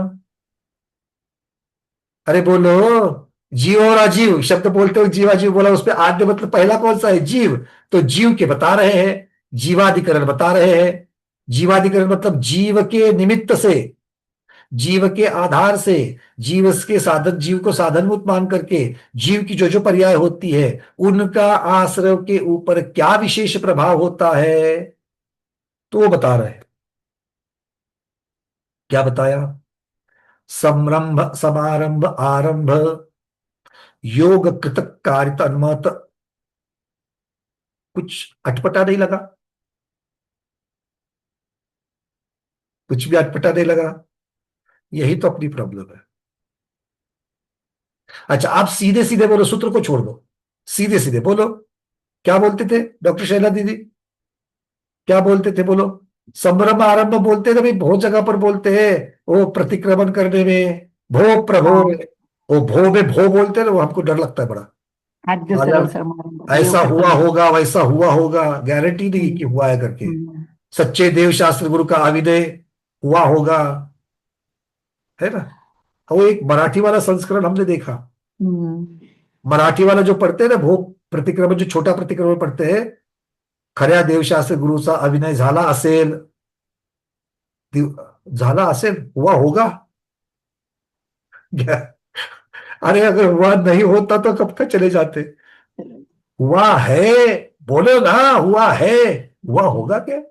अरे बोलो। जीव और अजीव शब्द बोलते हो, जीवाजीव बोला, उसमें आद्य मतलब पहला कौन सा है? जीव। तो जीव के बता रहे हैं, जीवाधिकरण बता रहे हैं। जीवाधिकरण मतलब जीव के निमित्त से, जीव के आधार से, जीव के साधन, जीव को साधनभूत मान करके जीव की जो जो पर्याय होती है, उनका आश्रव के ऊपर क्या विशेष प्रभाव होता है, तो वो बता रहे हैं। क्या बताया? संरंभ समारंभ आरंभ योग कृत कारित अनुमत। कुछ अटपटा नहीं लगा? कुछ भी अटपटा नहीं लगा? यही तो अपनी प्रॉब्लम है। अच्छा, आप सीधे सीधे बोलो, सूत्र को छोड़ दो, सीधे सीधे बोलो। क्या बोलते थे डॉक्टर शैला दीदी? क्या बोलते थे बोलो? संभ्रम आरंभ बोलते थे भाई, बहुत जगह पर बोलते हैं। वो प्रतिक्रमण करने में भो प्रभो, हाँ। वो भो में भो बोलते हैं ना, वो हमको डर लगता है बड़ा। आद्य सर्व अगर समारंभ ऐसा योग हुआ कर्तन। होगा, वैसा हुआ होगा, गारंटी नहीं कि हुआ है करके। हम्म, सच्चे देव शास्त्र गुरु का अभिनय हुआ होगा, है ना। वो एक मराठी वाला संस्करण हमने देखा, हम्म, मराठी वाला जो पढ़ते हैं ना, भो प्रतिक्रमण, जो छोटा प्रतिक्रमण पढ़ते हैं, खऱ्या देवशास्त्र गुरुचा अभिनय झाला असेल, झाला असेल, हुआ होगा। अरे अगर हुआ नहीं होता तो कब तक चले जाते? चलो। हुआ है, बोलो ना, हुआ है, हुआ होगा क्या?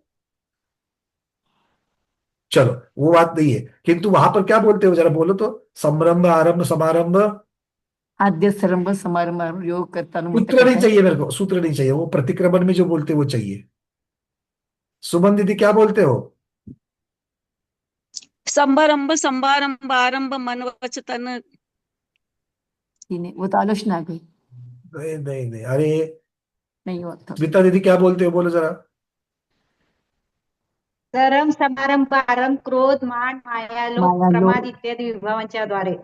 चलो वो बात नहीं है, किंतु वहां पर क्या बोलते हो जरा बोलो तो? संरंभ आरंभ समारंभ। आद्य सर्व समारंभ योग कर्तन अनुमत सूत्र नहीं कषाय। चाहिए मेरे को, सूत्र नहीं चाहिए, वो प्रतिक्रमण में जो बोलते हैं वो चाहिए। सुमन दीदी क्या बोलते हो? संभारंभ संभारंभ आरंभ मन वचन वो तो आलोचना आ गई, नहीं नहीं नहीं, अरे नहीं हुआ था। स्मिता दीदी क्या बोलते हो, बोलो जरा। सरम समारंभ आरंभ क्रोध मान मायालोभ माया प्रमाद लोग। इत्यादि विभावांच्या द्वारे।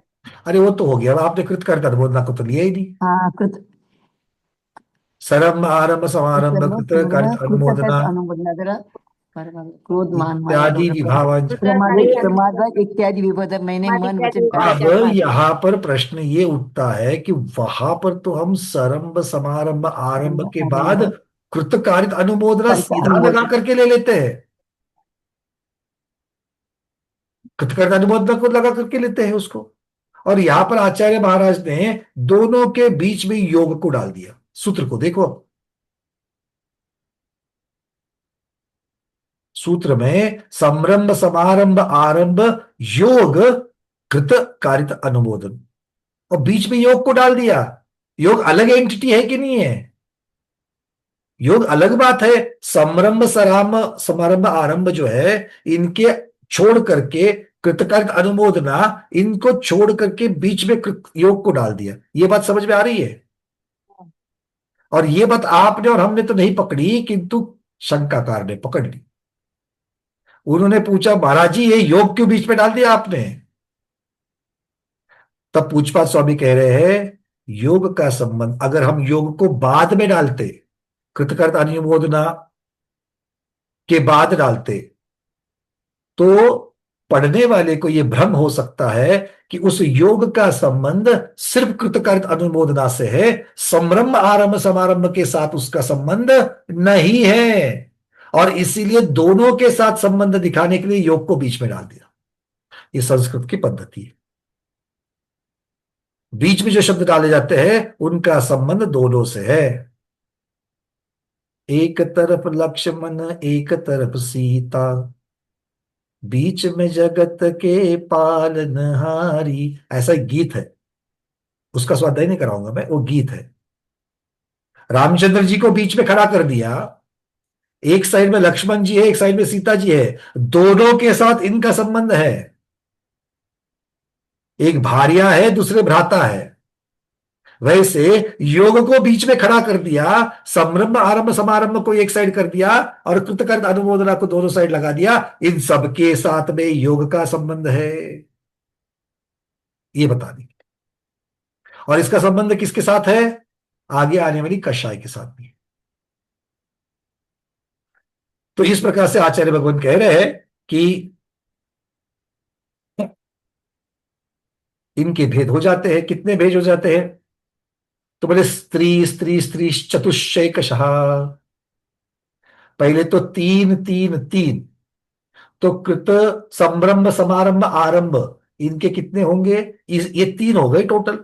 अरे वो तो हो गया, आपने कृत करता बोलना को तो लिया ही नहीं। हाँ कृत सरम आरंभ समारंभ सर्व कृत कारित अनुमोदना कृतज्ञ अनुमोदना जरा क्रोध मान माया इत्यादि लोभ विभावांच। प्रमाद कृतकार्य प्रमाद इत्यादि विपद, मैंने प्रमाद मन इत्यादि वचन काया अब क्या पाप। यहां पर प्रश्न ये उठता है कि वहां पर तो हम सरंभ समारंभ आरंभ के बाद आरंभ कृतकारित अनुमोदना करके सीधा लगा अनुमोदन। करके ले लेते हैं, कृतकारित अनुमोदना को लगा करके लेते हैं उसको। और यहां पर आचार्य महाराज ने दोनों के बीच में योग को डाल दिया। सूत्र को देखो, सूत्र में संरंभ समारंभ आरंभ योग कृत कारित अनुमोदन, और बीच में योग को डाल दिया। योग अलग एंटिटी है कि नहीं है? योग अलग बात है। समरंभ समारंभ आरंभ जो है, इनके छोड़ करके कृतकार्य अनुमोदना, इनको छोड़ करके बीच में योग को डाल दिया। ये बात समझ में आ रही है? और ये बात आपने और हमने तो नहीं पकड़ी, किंतु शंकाकार ने पकड़ ली। उन्होंने पूछा, महाराज जी ये योग क्यों बीच में डाल दिया आपने? तब पूछपात स्वामी कह रहे हैं, योग का संबंध अगर हम योग को बाद में डालते, कृतकार्य अनुमोदना के बाद डालते, तो पढ़ने वाले को यह भ्रम हो सकता है कि उस योग का संबंध सिर्फ कृतकार्य अनुमोदना से है, संरंभ आरंभ समारंभ के साथ उसका संबंध नहीं है। और इसीलिए दोनों के साथ संबंध दिखाने के लिए योग को बीच में डाल दिया। ये संस्कृत की पद्धति है। बीच में जो शब्द डाले जाते हैं उनका संबंध दोनों से है। एक तरफ लक्ष्मण एक तरफ सीता, बीच में जगत के पालनहारी, ऐसा एक गीत है। उसका स्वाध्याय नहीं कराऊंगा मैं, वो गीत है। रामचंद्र जी को बीच में खड़ा कर दिया, एक साइड में लक्ष्मण जी है, एक साइड में सीता जी है, दोनों के साथ इनका संबंध है। एक भार्या है, दूसरे भ्राता है। वैसे योग को बीच में खड़ा कर दिया, संरंभ आरंभ समारंभ को एक साइड कर दिया और कृतकार्य अनुमोदना को दोनों साइड लगा दिया। इन सब के साथ में योग का संबंध है, ये बता दी। और इसका संबंध किसके साथ है? आगे आने वाली कषाय के साथ भी। तो इस प्रकार से आचार्य भगवान कह रहे हैं कि इनके भेद हो जाते हैं। कितने भेद हो जाते हैं? तो बोले स्त्री स्त्री स्त्री चतुष्कशः। पहले तो तीन तीन तीन, तो कृत संरंभ समारंभ आरंभ, इनके कितने होंगे? ये तीन हो गए टोटल।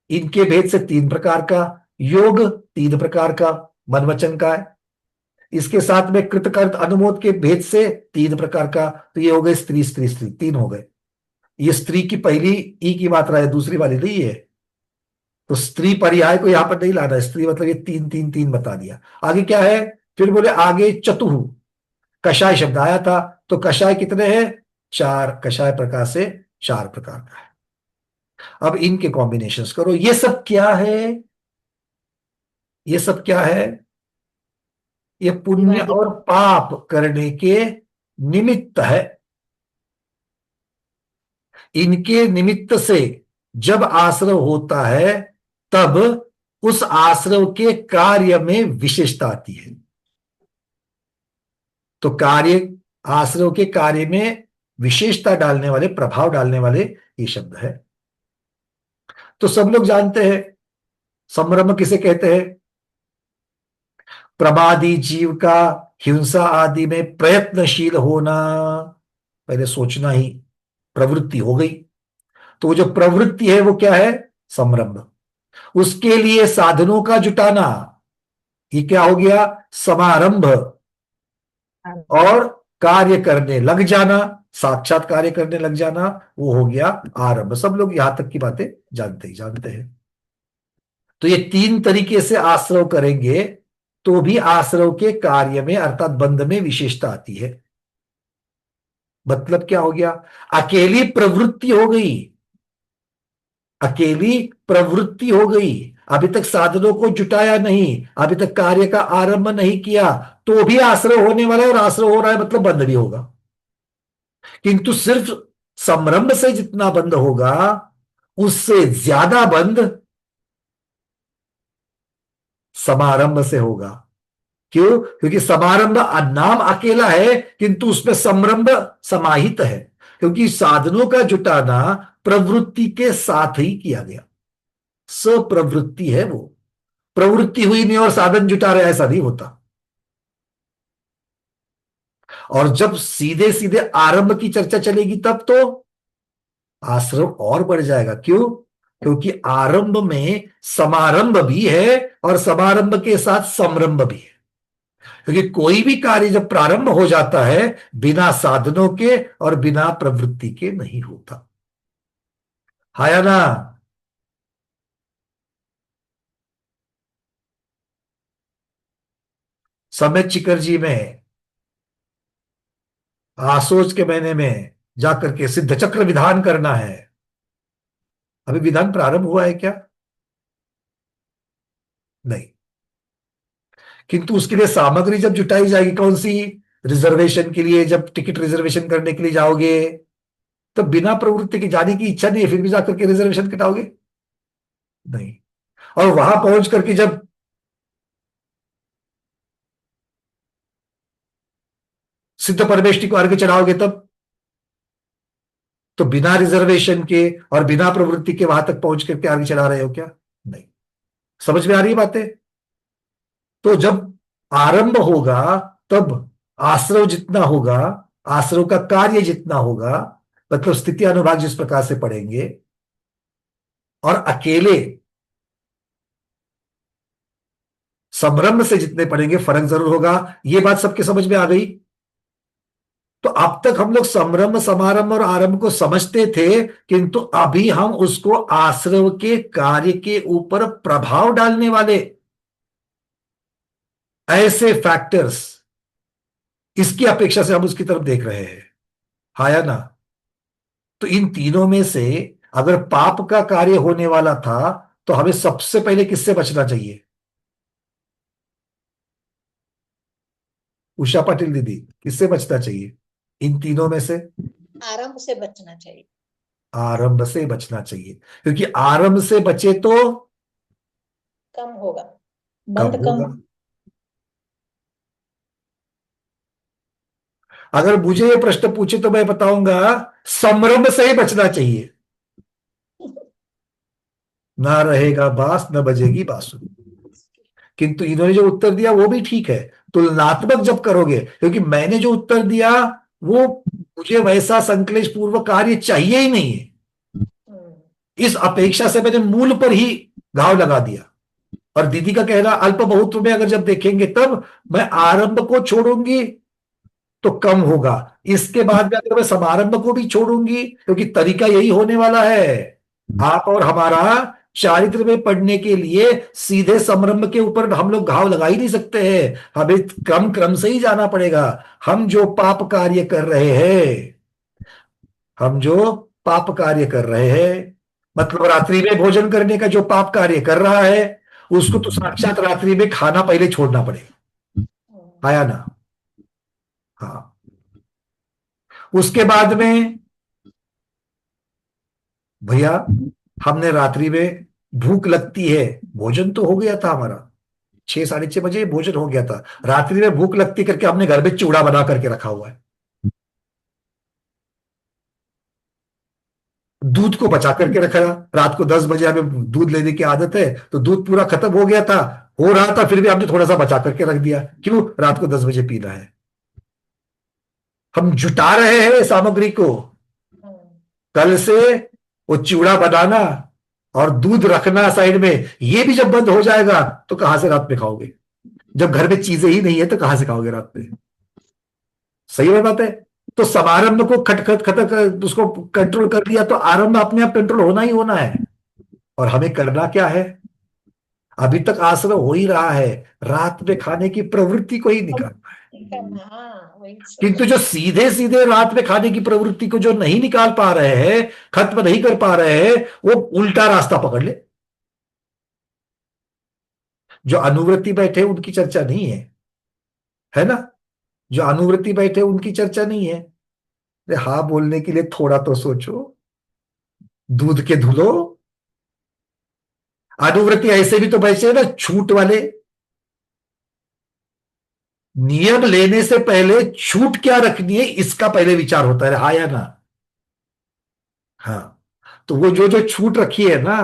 इनके भेद से तीन प्रकार का योग, तीन प्रकार का मन वचन का है। इसके साथ में कृतकार्य अनुमोद के भेद से तीन प्रकार का, तो ये हो गए स्त्री स्त्री स्त्री, तीन हो गए। ये स्त्री की पहली ई की मात्रा है, दूसरी वाली नहीं है। तो स्त्री पर्याय को यहां पर नहीं लाना, स्त्री मतलब ये तीन तीन तीन बता दिया। आगे क्या है? फिर बोले आगे चतुः, कषाय शब्द आया था, तो कषाय कितने हैं? चार। कषाय प्रकार से चार प्रकार का है। अब इनके कॉम्बिनेशंस करो। ये सब क्या है? ये सब क्या है? ये पुण्य और पाप करने के निमित्त है। इनके निमित्त से जब आश्रव होता है, तब उस आश्रव के कार्य में विशेषता आती है। तो कार्य, आश्रव के कार्य में विशेषता डालने वाले, प्रभाव डालने वाले ये शब्द है। तो सब लोग जानते हैं संभ्रम किसे कहते हैं? प्रमादी जीव का हिंसा आदि में प्रयत्नशील होना, पहले सोचना ही प्रवृत्ति हो गई। तो वो जो प्रवृत्ति है वो क्या है? संरंभ। उसके लिए साधनों का जुटाना, ये क्या हो गया? समारंभ। और कार्य करने लग जाना, साक्षात कार्य करने लग जाना, वो हो गया आरंभ। सब लोग यहां तक की बातें जानते ही जानते हैं। तो ये तीन तरीके से आश्रव करेंगे तो भी आश्रव के कार्य में अर्थात बंध में विशेषता आती है। मतलब क्या हो गया? अकेली प्रवृत्ति हो गई, अकेली प्रवृत्ति हो गई, अभी तक साधनों को जुटाया नहीं, अभी तक कार्य का आरंभ नहीं किया, तो भी आश्रय होने वाला है। और आश्रय हो रहा है मतलब बंध भी होगा। किंतु सिर्फ संरंभ से जितना बंध होगा, उससे ज्यादा बंध समारंभ से होगा। क्यों? क्योंकि समारंभ नाम अकेला है, किंतु उसमें संरंभ समाहित है। क्योंकि साधनों का जुटाना प्रवृत्ति के साथ ही किया गया, सप्रवृत्ति है वो। प्रवृत्ति हुई नहीं और साधन जुटा रहे, ऐसा नहीं होता। और जब सीधे सीधे आरंभ की चर्चा चलेगी तब तो आश्रव और बढ़ जाएगा। क्यों? क्योंकि आरंभ में समारंभ भी है और समारंभ के साथ समरंभ भी है। क्योंकि कोई भी कार्य जब प्रारंभ हो जाता है, बिना साधनों के और बिना प्रवृत्ति के नहीं होता। हाया ना? समय चिकरजी में आसोज के महीने में जाकर के सिद्ध चक्र विधान करना है। अभी विधान प्रारंभ हुआ है क्या? नहीं। किंतु उसके लिए सामग्री जब जुटाई जाएगी, कौन सी? रिजर्वेशन के लिए जब टिकट रिजर्वेशन करने के लिए जाओगे, तो बिना प्रवृत्ति के जाने की इच्छा नहीं है, फिर भी जाकर के रिजर्वेशन कटाओगे? नहीं। और वहां पहुंच करके जब सिद्ध परमेष्टि को अर्घ्य चढ़ाओगे, तब तो बिना रिजर्वेशन के और बिना प्रवृत्ति के वहां तक पहुंच करके अर्घ्य चढ़ा रहे हो क्या? नहीं। समझ में आ रही है बातें? तो जब आरंभ होगा तब आश्रव जितना होगा, आश्रव का कार्य जितना होगा, मतलब स्थिति अनुभाग जिस प्रकार से पढ़ेंगे, और अकेले संरंभ से जितने पढ़ेंगे, फर्क जरूर होगा। ये बात सबके समझ में आ गई? तो अब तक हम लोग संरंभ, समारंभ और आरंभ को समझते थे, किंतु अभी हम उसको आश्रव के कार्य के ऊपर प्रभाव डालने वाले ऐसे फैक्टर्स, इसकी अपेक्षा से हम उसकी तरफ देख रहे हैं। हाँ या ना? तो इन तीनों में से अगर पाप का कार्य होने वाला था, तो हमें सबसे पहले किससे बचना चाहिए? उषा पाटिल दीदी, किससे बचना चाहिए इन तीनों में से? आरंभ से बचना चाहिए। आरंभ से बचना चाहिए, क्योंकि आरंभ से बचे तो कम होगा, कम बंद कम। होगा। अगर मुझे ये प्रश्न पूछे तो मैं बताऊंगा संरंभ से ही बचना चाहिए। ना रहेगा बांस, न बजेगी बांसुरी। किंतु इन्होंने जो उत्तर दिया वो भी ठीक है, तुलनात्मक जब करोगे, क्योंकि मैंने जो उत्तर दिया वो मुझे वैसा संकलेश पूर्वक कार्य चाहिए ही नहीं है, इस अपेक्षा से मैंने मूल पर ही घाव लगा दिया। और दीदी का कहना अल्प बहुत में अगर जब देखेंगे, तब मैं आरंभ को छोड़ूंगी तो कम होगा, इसके बाद में अगर मैं समारंभ को भी छोड़ूंगी, क्योंकि तरीका यही होने वाला है। आप और हमारा चारित्र में पढ़ने के लिए सीधे संरंभ के ऊपर हम लोग घाव लगा ही नहीं सकते हैं, हमें क्रम क्रम से ही जाना पड़ेगा। हम जो पाप कार्य कर रहे हैं, हम जो पाप कार्य कर रहे हैं, मतलब रात्रि में भोजन करने का जो पाप कार्य कर रहा है, उसको तो साक्षात रात्रि में खाना पहले छोड़ना पड़ेगा। आया ना? हाँ। उसके बाद में भैया हमने रात्रि में भूख लगती है, भोजन तो हो गया था हमारा, 6 साढ़े 6 बजे भोजन हो गया था, रात्रि में भूख लगती करके हमने घर में चूड़ा बना करके रखा हुआ है, दूध को बचा करके रखा। रात को 10 बजे हमें दूध लेने की आदत है, तो दूध पूरा खत्म हो गया था, हो रहा था, फिर भी हमने थोड़ा सा बचा करके रख दिया। क्यों? रात को 10 बजे पीना है। हम जुटा रहे हैं सामग्री को, कल से वो चूड़ा बनाना और दूध रखना साइड में, ये भी जब बंद हो जाएगा तो कहां से रात में खाओगे? जब घर में चीजें ही नहीं है तो कहां से खाओगे रात में? सही बात है। तो समारंभ को खटखट खटक उसको कंट्रोल कर दिया, तो आरंभ अपने आप कंट्रोल होना ही होना है। और हमें करना क्या है? अभी तक आश्रय हो ही रहा है, रात में खाने की प्रवृत्ति को ही निकालना है। किंतु जो सीधे सीधे रात में खाने की प्रवृत्ति को जो नहीं निकाल पा रहे हैं, खत्म नहीं कर पा रहे हैं, वो उल्टा रास्ता पकड़ ले। जो अनुवृत्ति बैठे उनकी चर्चा नहीं है ना? जो अनुवृत्ति बैठे उनकी चर्चा नहीं है। अरे हाँ बोलने के लिए थोड़ा तो सोचो, दूध के धुलो। अनुवृत्ति ऐसे भी तो बैठे ना छूट वाले, नियम लेने से पहले छूट क्या रखनी है इसका पहले विचार होता है। हाँ या ना? हाँ। तो वो जो जो छूट रखी है ना,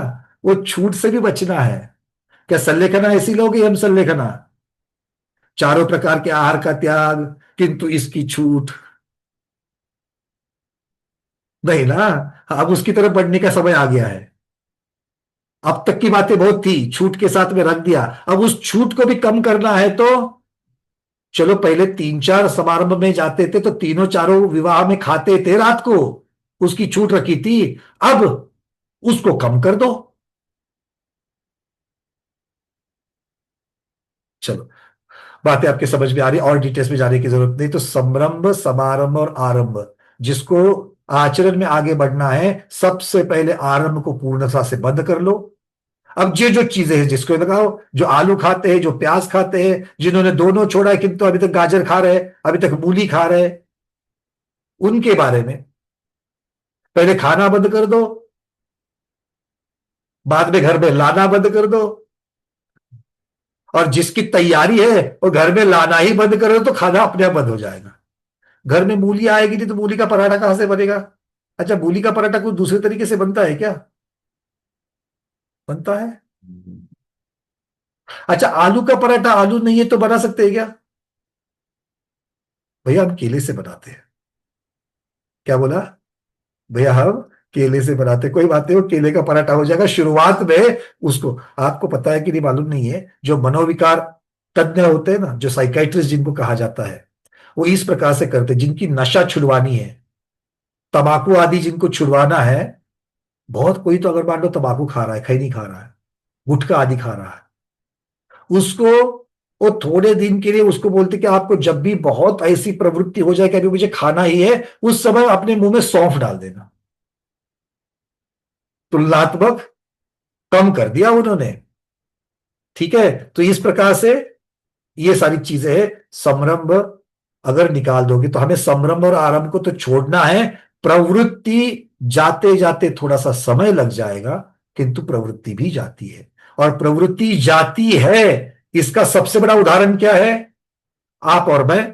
वो छूट से भी बचना है। क्या संलेखना ऐसी लोगे? हम संलेखना चारों प्रकार के आहार का त्याग, किंतु इसकी छूट नहीं ना। अब उसकी तरफ बढ़ने का समय आ गया है। अब तक की बातें बहुत थी, छूट के साथ में रख दिया, अब उस छूट को भी कम करना है। तो चलो पहले 3 4 समारंभ में जाते थे तो तीनों चारों विवाह में खाते थे रात को, उसकी छूट रखी थी, अब उसको कम कर दो। चलो बातें आपके समझ में आ रही, और डिटेल्स में जाने की जरूरत नहीं। तो समरंभ, समारंभ और आरंभ, जिसको आचरण में आगे बढ़ना है, सबसे पहले आरंभ को पूर्णता से बंद कर लो। अब ये जो चीजें हैं, जिसको लगाओ, जो आलू खाते हैं, जो प्याज खाते हैं, जिन्होंने दोनों छोड़ा है किंतु अभी तक गाजर खा रहे हैं, अभी तक मूली खा रहे हैं, उनके बारे में पहले खाना बंद कर दो, बाद में घर में लाना बंद कर दो। और जिसकी तैयारी है वो घर में लाना ही बंद कर दो, तो खाना अपने आप बंद हो जाएगा। घर में मूली आएगी नहीं तो मूली का पराठा कहां से बनेगा? अच्छा, मूली का पराठा कुछ दूसरे तरीके से बनता है क्या? बनता है। अच्छा, आलू का पराठा आलू नहीं है तो बना सकते हैं क्या? भैया हम केले से बनाते हैं। क्या बोला? भैया हम केले से बनाते हैं। कोई बात नहीं, वो केले का पराठा हो जाएगा शुरुआत में। उसको आपको पता है कि नहीं मालूम नहीं है, जो मनोविकार तज्ञ होते हैं ना, जो साइकाइट्रिस्ट जिनको कहा जाता है, वो इस प्रकार से करते हैं। जिनकी नशा छुड़वानी है, तंबाकू आदि जिनको छुड़वाना है, बहुत कोई तो अगर मान लो तंबाकू खा रहा है, खैनी खा रहा है, गुटखा आदि खा रहा है, उसको वो थोड़े दिन के लिए उसको बोलते कि आपको जब भी बहुत ऐसी प्रवृत्ति हो जाए कि अभी मुझे खाना ही है, उस समय अपने मुंह में सौंफ डाल देना। तुलनात्मक कम कर दिया उन्होंने। ठीक है, तो इस प्रकार से ये सारी चीजें हैं। समरंभ अगर निकाल दोगे तो हमें समरंभ और आरंभ को तो छोड़ना है। प्रवृत्ति जाते जाते थोड़ा सा समय लग जाएगा, किंतु प्रवृत्ति भी जाती है। और प्रवृत्ति जाती है, इसका सबसे बड़ा उदाहरण क्या है? आप और मैं,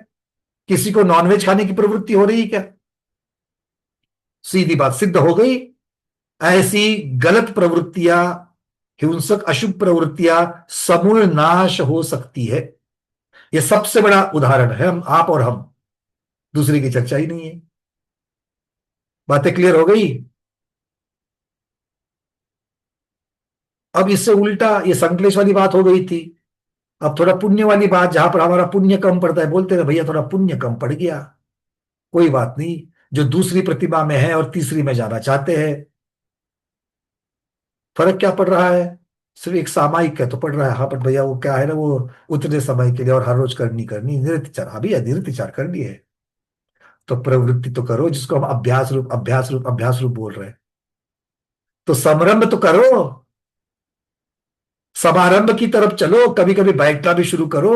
किसी को नॉनवेज खाने की प्रवृत्ति हो रही है क्या? सीधी बात सिद्ध हो गई। ऐसी गलत प्रवृत्तियां, हिंसक अशुभ प्रवृत्तियां समूल नाश हो सकती है। यह सबसे बड़ा उदाहरण है। हम, आप और हम, दूसरे की चर्चा ही नहीं है। बातें क्लियर हो गई? अब इससे उल्टा ये संकलेश वाली बात हो गई थी। अब थोड़ा पुण्य वाली बात, जहां पर हमारा पुण्य कम पड़ता है, बोलते हैं भैया थोड़ा पुण्य कम पड़ गया। कोई बात नहीं, जो दूसरी प्रतिमा में है और तीसरी में जाना चाहते हैं, फर्क क्या पड़ रहा है? सिर्फ एक सामायिक का तो पड़ रहा है। हाँ, पर भैया वो क्या है ना, वो उतने समय के लिए और हर रोज करनी करनी निरतिचार। अभी निरतिचार करनी है तो प्रवृत्ति तो करो, जिसको हम अभ्यास रूप अभ्यास रूप अभ्यास रूप बोल रहे हैं। तो समारंभ तो करो, समारंभ की तरफ चलो, कभी कभी बैठना भी शुरू करो।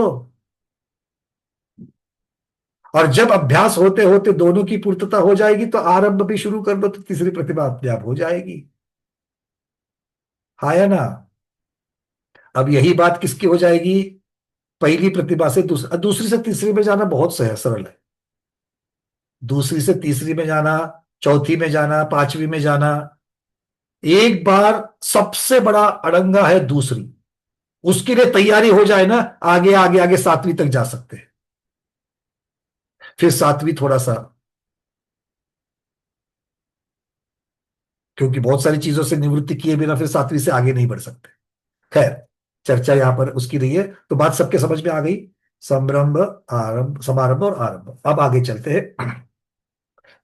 और जब अभ्यास होते होते दोनों की पूर्तता हो जाएगी तो आरंभ भी शुरू कर दो, तो तीसरी प्रतिभा अपने आप हो जाएगी। हाँ या ना? अब यही बात किसकी हो जाएगी? पहली प्रतिभा से दूसरी से तीसरी में जाना बहुत सरल है। दूसरी से तीसरी में जाना, चौथी में जाना, पांचवी में जाना, एक बार सबसे बड़ा अड़ंगा है दूसरी। उसके लिए तैयारी हो जाए ना, आगे आगे आगे सातवीं तक जा सकते हैं। फिर सातवीं थोड़ा सा, क्योंकि बहुत सारी चीजों से निवृत्ति किए बिना फिर सातवीं से आगे नहीं बढ़ सकते। खैर, चर्चा यहां पर उसकी रही है। तो बात सबके समझ में आ गई। संरंभ, आरंभ, समारंभ और आरंभ। अब आगे चलते हैं।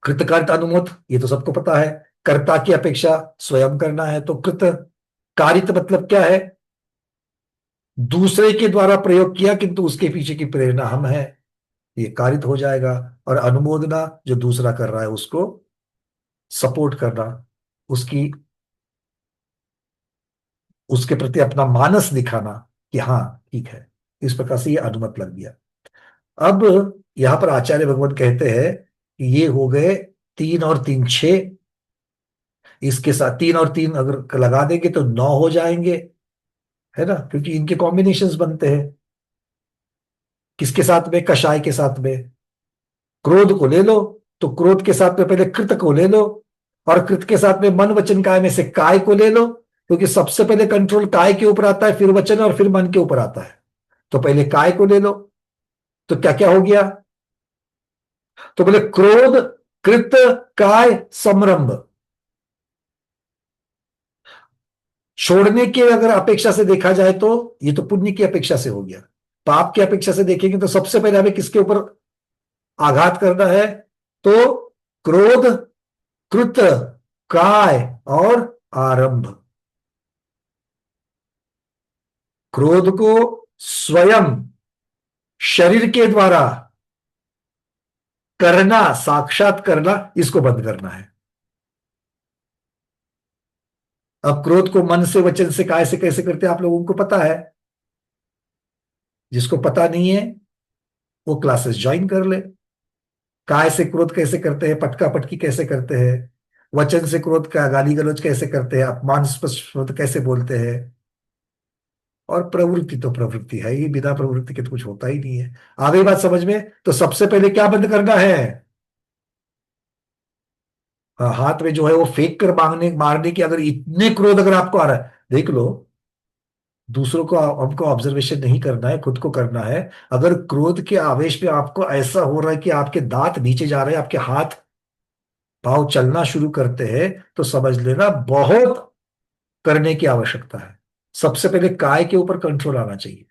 कृतकार्यता अनुमोद, ये तो सबको पता है। कर्ता की अपेक्षा स्वयं करना है। तो कृत कारित मतलब क्या है? दूसरे के द्वारा प्रयोग किया किंतु उसके पीछे की प्रेरणा हम है, ये कारित हो जाएगा। और अनुमोदना, जो दूसरा कर रहा है उसको सपोर्ट करना, उसकी उसके प्रति अपना मानस दिखाना कि हाँ ठीक है। इस प्रकार से ये अनुमत लग गया। अब यहां पर आचार्य भगवान कहते हैं कि ये हो गए 3 और 3 6। इसके साथ 3 और 3 अगर लगा देंगे तो 9 हो जाएंगे, है ना, क्योंकि इनके कॉम्बिनेशंस बनते हैं। किसके साथ में? कषाय के साथ में। क्रोध को ले लो तो क्रोध के साथ में पहले कृत को ले लो, और कृत के साथ में मन वचन काय में से काय को ले लो, क्योंकि सबसे पहले कंट्रोल काय के ऊपर आता है, फिर वचन और फिर मन के ऊपर आता है। तो पहले काय को ले लो। तो क्या क्या हो गया? तो बोले क्रोध, कृत, काय, समरंभ। छोड़ने की अगर अपेक्षा से देखा जाए तो ये तो पुण्य की अपेक्षा से हो गया। पाप की अपेक्षा से देखेंगे तो सबसे पहले हमें किसके ऊपर आघात करना है? तो क्रोध, कृत, काय और आरंभ। क्रोध को स्वयं शरीर के द्वारा करना, साक्षात करना, इसको बंद करना है। अब क्रोध को मन से, वचन से, काय से कैसे करते हैं आप लोगों को पता है। जिसको पता नहीं है वो क्लासेस ज्वाइन कर ले। काय से क्रोध कैसे करते हैं, पटका पटकी कैसे करते हैं, वचन से क्रोध का गाली गलौज कैसे करते हैं, अपमानस्पद शब्द कैसे बोलते हैं। और प्रवृत्ति तो प्रवृत्ति है ही, बिना प्रवृत्ति के तो कुछ होता ही नहीं है। आ गई बात समझ में। तो सबसे पहले क्या बंद करना है। हाथ में जो है वो फेंक कर मांगने मारने की, अगर इतने क्रोध अगर आपको आ रहा है, देख लो। दूसरों को हमको ऑब्जर्वेशन नहीं करना है, खुद को करना है। अगर क्रोध के आवेश में आपको ऐसा हो रहा है कि आपके दांत नीचे जा रहे हैं, आपके हाथ पांव चलना शुरू करते हैं, तो समझ लेना बहुत करने की आवश्यकता है। सबसे पहले काय के ऊपर कंट्रोल आना चाहिए।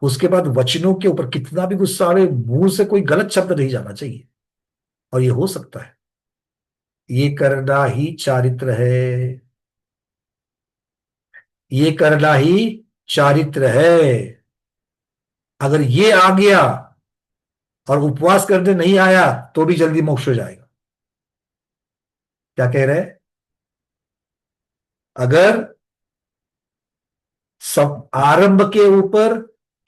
उसके बाद वचनों के ऊपर, कितना भी गुस्सा आए मुंह से कोई गलत शब्द नहीं जाना चाहिए। और ये हो सकता है। ये करना ही चारित्र है, ये करना ही चारित्र है। अगर ये आ गया और उपवास करने नहीं आया तो भी जल्दी मोक्ष हो जाएगा। क्या कह रहे हैं। अगर सब आरंभ के ऊपर,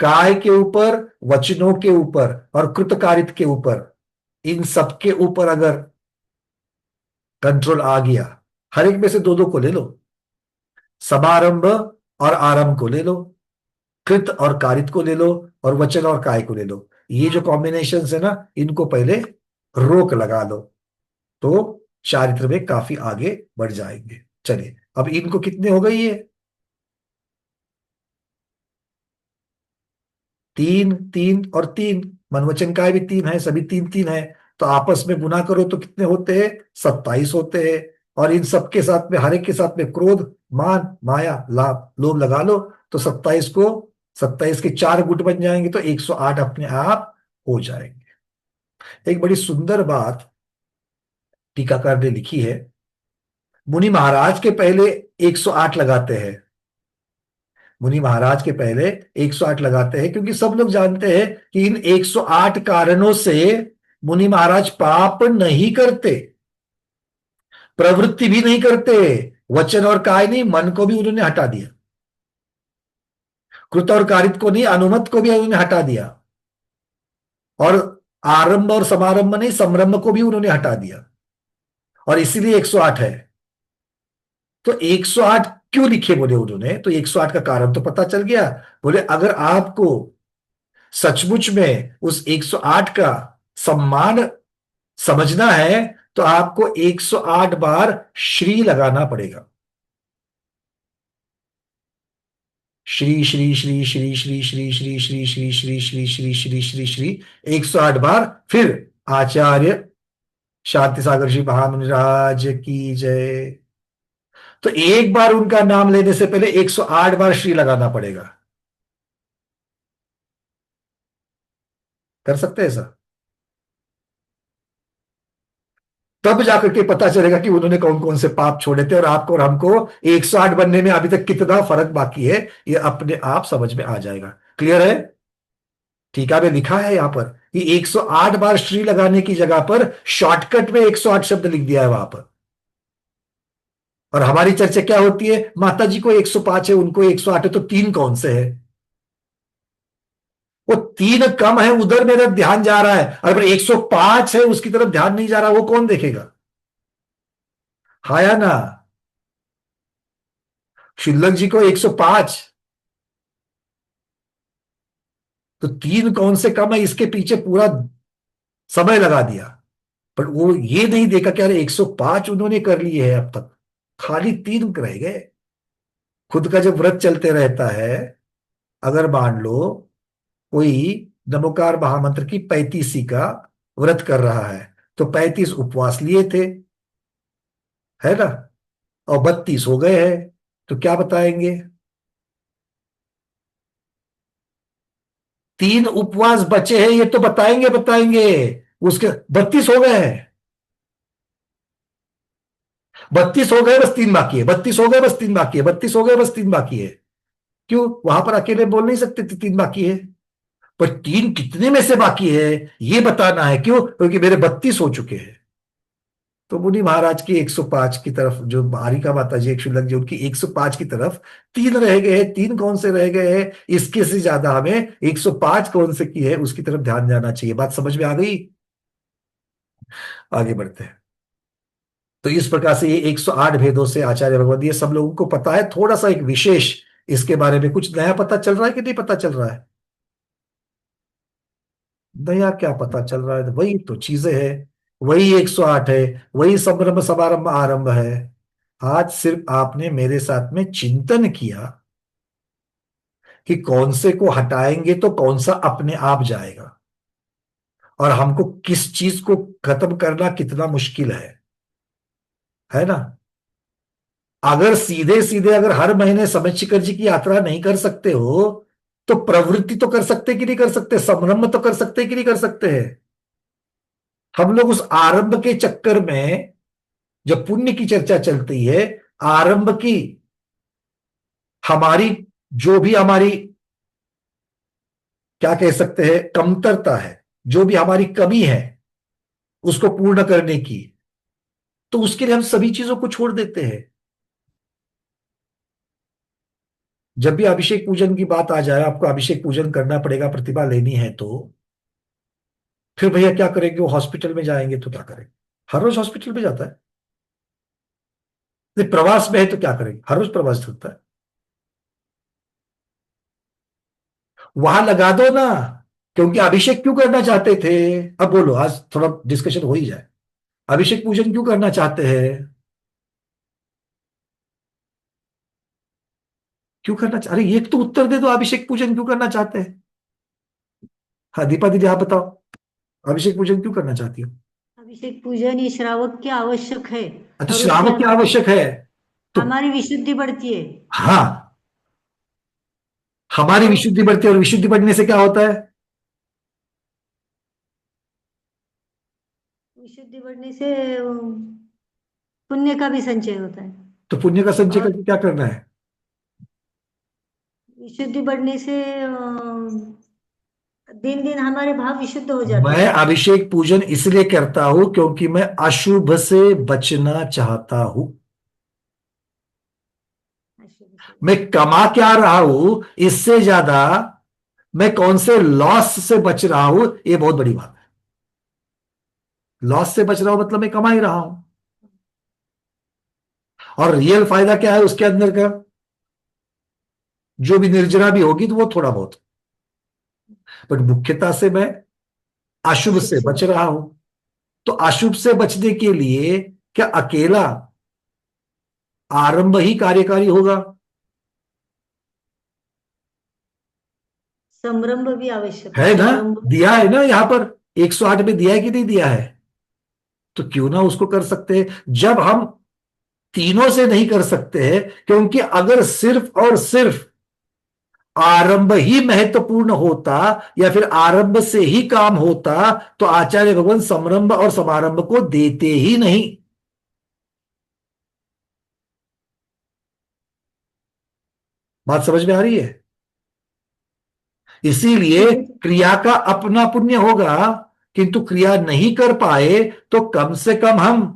काय के ऊपर, वचनों के ऊपर और कृतकारित के ऊपर, इन सब के ऊपर अगर कंट्रोल आ गया, हर एक में से दो दो को ले लो। समारंभ और आरंभ को ले लो, कृत और कारित को ले लो, और वचन और काय को ले लो। ये जो कॉम्बिनेशन है ना, इनको पहले रोक लगा लो तो चारित्र में काफी आगे बढ़ जाएंगे। चलिए, अब इनको कितने हो गई ये, 3 3 और 3। मनवचन काय भी 3 है, सभी 3 3 है। तो आपस में गुना करो तो कितने होते हैं, 27 होते हैं। और इन सब के साथ में, हर एक के साथ में क्रोध, मान, माया, लोभ लगा लो तो 27 के 4 गुट बन जाएंगे, तो 108 अपने आप हो जाएंगे। एक बड़ी सुंदर बात टीकाकार ने लिखी है। मुनि महाराज के पहले 108 लगाते हैं। मुनि महाराज के पहले 108 लगाते हैं, क्योंकि सब लोग जानते हैं कि इन 108 कारणों से मुनि महाराज पाप नहीं करते, प्रवृत्ति भी नहीं करते। वचन और काय नहीं, मन को भी उन्होंने हटा दिया। कृत और कारित को नहीं, अनुमत को भी उन्होंने हटा दिया। और आरंभ और समारंभ नहीं, समरंभ को भी उन्होंने हटा दिया। और इसीलिए 108 है। तो 108 क्यों लिखे बोले उन्होंने, तो 108 का कारण तो पता चल गया। बोले अगर आपको सचमुच में उस 108 का सम्मान समझना है तो आपको 108 बार श्री लगाना पड़ेगा। श्री श्री श्री श्री श्री श्री श्री श्री श्री श्री श्री श्री श्री श्री श्री 108 बार। फिर आचार्य शांति सागर जी महामुनिराज की जय। तो एक बार उनका नाम लेने से पहले 108 बार श्री लगाना पड़ेगा। कर सकते हैं ऐसा, तब जाकर के पता चलेगा कि उन्होंने कौन कौन से पाप छोड़े थे। और आपको और हमको 108 बनने में अभी तक कितना फर्क बाकी है, ये अपने आप समझ में आ जाएगा। क्लियर है। टीका में लिखा है यहां पर कि 108 बार श्री लगाने की जगह पर शॉर्टकट में 108 शब्द लिख दिया है वहां पर। और हमारी चर्चा क्या होती है, माता जी को 105 है, उनको 108 है, तो 3 कौन से है। वो 3 कम है, उधर मेरा ध्यान जा रहा है। अगर 105 है, उसकी तरफ ध्यान नहीं जा रहा, वो कौन देखेगा। हाँ या ना। शुल्लक जी को 105, तो 3 कौन से कम है, इसके पीछे पूरा समय लगा दिया। पर वो ये नहीं देखा कि अरे 105 उन्होंने कर लिए है, अब तक खाली 3 रह गए। खुद का जब व्रत चलते रहता है, अगर मान लो कोई नमोकार महामंत्र की 35वीं का व्रत कर रहा है, तो 35 उपवास लिए थे, है ना, और 32 हो गए हैं, तो क्या बताएंगे। 3 उपवास बचे हैं, ये तो बताएंगे। उसके 32 हो गए हैं, 32 हो गए, बस 3 बाकी है, 32 हो गए, बस 3 बाकी है, 32 हो गए, बस 3 बाकी है। क्यों, वहां पर अकेले बोल नहीं सकते थे 3 बाकी है। पर 3 कितने में से बाकी है ये बताना है। क्यों? क्योंकि मेरे 32 हो चुके हैं। तो मुनि महाराज की 105 की तरफ, जो बारिका माता जी एक शुल्लक जी, उनकी 105 की तरफ 3 रह गए हैं। 3 कौन से रह गए हैं, इसके से ज्यादा हमें 105 कौन से की है उसकी तरफ ध्यान जाना चाहिए। बात समझ में आ गई? आगे बढ़ते हैं। तो इस प्रकार से ये 108 भेदों से आचार्य भगवत, ये सब लोगों को पता है। थोड़ा सा एक विशेष इसके बारे में कुछ नया पता चल रहा है कि नहीं पता चल रहा है? नया क्या पता चल रहा है? वही तो चीजें हैं, वही 108 है, वही संभ्रम समारंभ आरंभ है। आज सिर्फ आपने मेरे साथ में चिंतन किया कि कौन से को हटाएंगे तो कौन सा अपने आप जाएगा, और हमको किस चीज को खत्म करना कितना मुश्किल है ना। अगर सीधे सीधे अगर हर महीने समचिकर जी की यात्रा नहीं कर सकते हो, तो प्रवृत्ति तो कर सकते कि नहीं कर सकते, संरंभ तो कर सकते कि नहीं कर सकते हैं। हम लोग उस आरंभ के चक्कर में, जब पुण्य की चर्चा चलती है, आरंभ की हमारी जो भी हमारी क्या कह सकते हैं कमतरता है, जो भी हमारी कमी है उसको पूर्ण करने की, तो उसके लिए हम सभी चीजों को छोड़ देते हैं। जब भी अभिषेक पूजन की बात आ जाए, आपको अभिषेक पूजन करना पड़ेगा, प्रतिभा लेनी है, तो फिर भैया क्या करेंगे, वो हॉस्पिटल में जाएंगे तो क्या करेंगे? हर रोज हॉस्पिटल में जाता है। नहीं, प्रवास में है तो क्या करेंगे, हर रोज प्रवास चलता है। वहां लगा दो ना। क्योंकि अभिषेक क्यों करना चाहते थे, अब बोलो, आज थोड़ा डिस्कशन हो ही जाए। अभिषेक पूजन क्यों करना चाहते हैं? क्यों करना अरे एक तो उत्तर दे दो, अभिषेक पूजन क्यों करना चाहते हैं? हाँ दीपा दीदी, आप बताओ, अभिषेक पूजन क्यों करना चाहती हो? अभिषेक पूजन ये श्रावक की आवश्यक है, अच्छा, और उससे श्रावक की आवश्यक है तो हमारी विशुद्धि बढ़ती है। हाँ, हमारी और विशुद्धि बढ़ती है, और विशुद्धि बढ़ने से क्या होता है? विशुद्धि बढ़ने से पुण्य का भी संचय होता है। तो पुण्य का संचय और करके क्या करना है? विशुद्धि बढ़ने से दिन दिन हमारे भाव विशुद्ध हो जाते मैं हैं। अभिषेक पूजन इसलिए करता हूं क्योंकि मैं अशुभ से बचना चाहता हूं। मैं कमा क्या रहा हूं, इससे ज्यादा मैं कौन से लॉस से बच रहा हूं, ये बहुत बड़ी बात है। लॉस से बच रहा हूं मतलब मैं कमा ही रहा हूं, और रियल फायदा क्या है उसके अंदर का? जो भी निर्जरा भी होगी तो वो थोड़ा बहुत, बट मुख्यतः से मैं अशुभ अशुभ से से बच रहा हूं। तो अशुभ से बचने के लिए क्या अकेला आरंभ ही कार्यकारी होगा? संरंभ भी आवश्यक है। है ना? संरंभ दिया है ना यहां पर, 108 में दिया है कि नहीं दिया है? तो क्यों ना उसको कर सकते हैं, जब हम तीनों से नहीं कर सकते हैं। क्योंकि अगर सिर्फ और सिर्फ आरंभ ही महत्वपूर्ण होता, या फिर आरंभ से ही काम होता, तो आचार्य भगवान समरंभ और समारंभ को देते ही नहीं। बात समझ में आ रही है? इसीलिए क्रिया का अपना पुण्य होगा, किंतु क्रिया नहीं कर पाए तो कम से कम हम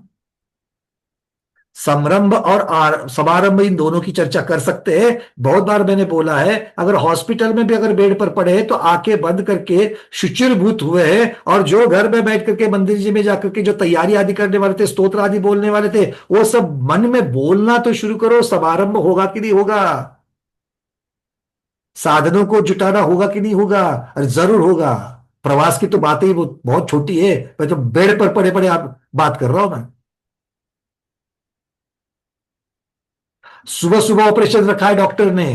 समरंभ और समारंभ इन दोनों की चर्चा कर सकते हैं। बहुत बार मैंने बोला है, अगर हॉस्पिटल में भी अगर बेड पर पड़े हैं तो आंखें बंद करके शुचिरभूत हुए हैं, और जो घर में बैठ करके मंदिर जी में जाकर के जो तैयारी आदि करने वाले थे, स्तोत्र आदि बोलने वाले थे, वो सब मन में बोलना तो शुरू करो। समारंभ होगा कि नहीं होगा? साधनों को जुटाना होगा कि नहीं होगा? अरे जरूर होगा। प्रवास की तो बात ही बहुत छोटी है, मैं तो बेड पर पड़े पड़े आप बात कर रहा हूं मैं। सुबह सुबह ऑपरेशन रखा है डॉक्टर ने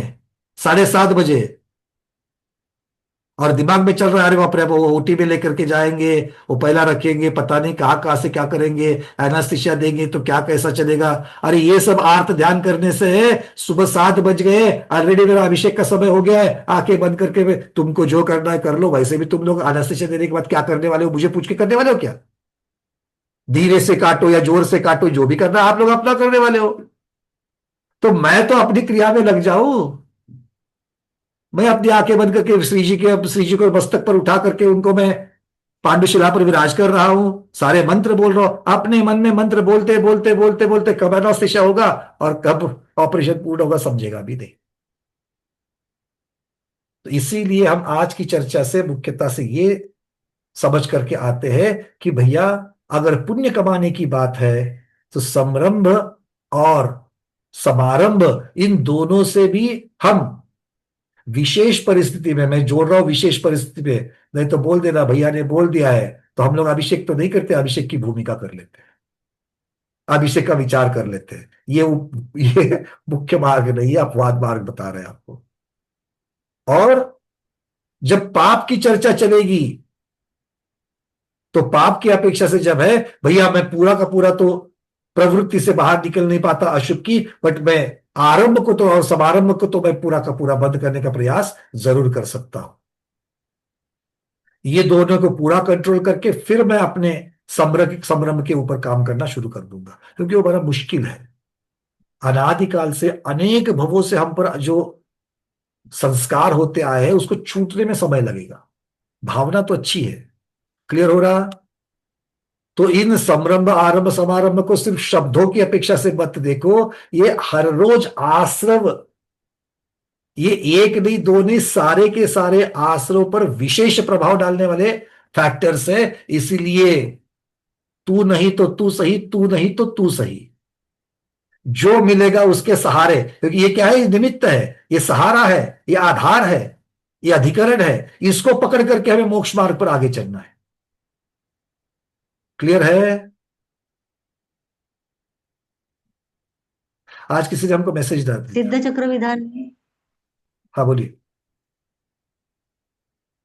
7:30 बजे, और दिमाग में चल रहा है, अरे बाप रे, वो ओटी में लेकर के जाएंगे, वो पहला रखेंगे, पता नहीं कहाँ कहाँ से क्या करेंगे, एनास्थिसिया देंगे तो क्या कैसा चलेगा। अरे ये सब आर्त ध्यान करने से है। सुबह 7 बज गए, ऑलरेडी मेरा अभिषेक का समय हो गया है, आंखें बंद करके तुमको जो करना है कर लो। वैसे भी तुम लोग एनास्थिसिया देने के बाद क्या करने वाले हो, मुझे पूछ के करने वाले हो क्या? धीरे से काटो या जोर से काटो, जो भी करना आप लोग अपना करने वाले हो। तो मैं तो अपनी क्रिया में लग जाऊं। मैं अपनी आंखें बंद करके श्री जी को मस्तक पर उठा करके उनको मैं पांडुशिला पर विराज कर रहा हूं, सारे मंत्र बोल रहा हूं, अपने मन में मंत्र बोलते बोलते बोलते बोलते कब एनास्थेसिया होगा और कब ऑपरेशन पूर्ण होगा समझेगा भी नहीं। तो इसीलिए हम आज की चर्चा से मुख्यता से ये समझ करके आते हैं कि भैया अगर पुण्य कमाने की बात है तो समरंभ और समारंभ इन दोनों से भी हम विशेष परिस्थिति में, मैं जोड़ रहा हूं विशेष परिस्थिति में, नहीं तो बोल देना भैया ने बोल दिया है तो हम लोग अभिषेक तो नहीं करते, अभिषेक की भूमिका कर लेते हैं, अभिषेक का विचार कर लेते हैं। ये मुख्य मार्ग नहीं है, अपवाद मार्ग बता रहे हैं आपको। और जब पाप की चर्चा चलेगी तो पाप की अपेक्षा से जब है भैया मैं पूरा का पूरा तो प्रवृत्ति से बाहर निकल नहीं पाता अशुभ की, बट मैं आरंभ को तो और समारंभ को तो मैं पूरा का पूरा बंद करने का प्रयास जरूर कर सकता हूं। ये दोनों को पूरा कंट्रोल करके फिर मैं अपने संरंभ के ऊपर काम करना शुरू कर दूंगा, क्योंकि वो बड़ा मुश्किल है। अनादिकाल से अनेक भवों से हम पर जो संस्कार होते आए हैं उसको छूटने में समय लगेगा। भावना तो अच्छी है, क्लियर हो रहा? तो इन संरंभ आरंभ समारंभ को सिर्फ शब्दों की अपेक्षा से मत देखो, ये हर रोज आश्रव, ये एक नहीं दो नहीं, सारे के सारे आश्रव पर विशेष प्रभाव डालने वाले फैक्टर्स है। इसीलिए तू नहीं तो तू सही, तू नहीं तो तू सही, जो मिलेगा उसके सहारे, क्योंकि ये क्या है, ये निमित्त है, ये सहारा है, ये आधार है, ये अधिकरण है, इसको पकड़ करके हमें मोक्ष मार्ग पर आगे चलना है। क्लियर है? आज किसी ने हमको मैसेज डाल दिया। सिद्ध चक्र विधान में, हाँ बोलिए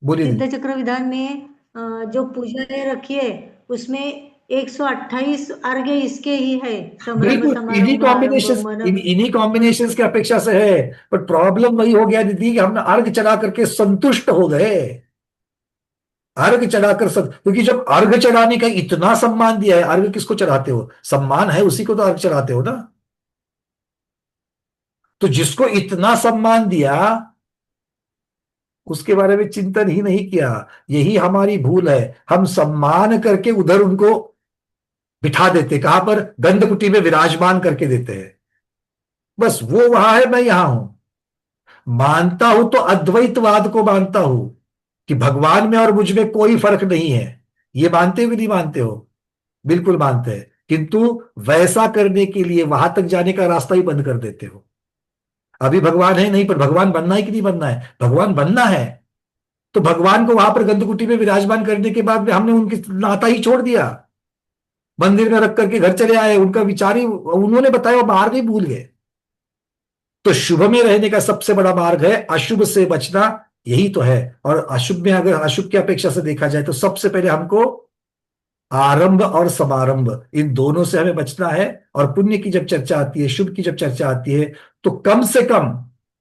बोलिए सिद्ध दीदी। चक्र विधान में जो पूजा रखी है उसमें 128 अर्घ्य इसके ही है, संरंभ बिल्कुल इन्हीं समारंभ आरंभ कॉम्बिनेशन, मनन। इन्हीं कॉम्बिनेशंस की अपेक्षा से है, पर प्रॉब्लम वही हो गया दीदी कि हमने अर्घ चढ़ा करके संतुष्ट हो गए। अर्घ चढ़ाकर क्योंकि जब अर्घ चढ़ाने का इतना सम्मान दिया है, अर्घ किसको चढ़ाते हो, सम्मान है उसी को तो अर्घ चढ़ाते हो ना। तो जिसको इतना सम्मान दिया उसके बारे में चिंतन ही नहीं किया, यही हमारी भूल है। हम सम्मान करके उधर उनको बिठा देते, कहां पर, गंधकुटी में विराजमान करके देते हैं, बस वो वहां है मैं यहां हूं। मानता हूं तो अद्वैतवाद को मानता हूं कि भगवान में और मुझ में कोई फर्क नहीं है। ये मानते हो कि नहीं मानते हो? बिल्कुल मानते हैं, किंतु वैसा करने के लिए वहां तक जाने का रास्ता ही बंद कर देते हो। अभी भगवान है नहीं, पर भगवान बनना है कि नहीं बनना है? भगवान बनना है, तो भगवान को वहां पर गंधकुटी में विराजमान करने के बाद में हमने उनकी नाता ही छोड़ दिया, मंदिर में रख करके घर चले आए, उनका विचार ही उन्होंने बताया, वो मार्ग ही भूल गए। तो शुभ में रहने का सबसे बड़ा मार्ग है अशुभ से बचना, यही तो है। और अशुभ में अगर अशुभ की अपेक्षा से देखा जाए तो सबसे पहले हमको आरंभ और समारंभ इन दोनों से हमें बचना है। और पुण्य की जब चर्चा आती है, शुभ की जब चर्चा आती है, तो कम से कम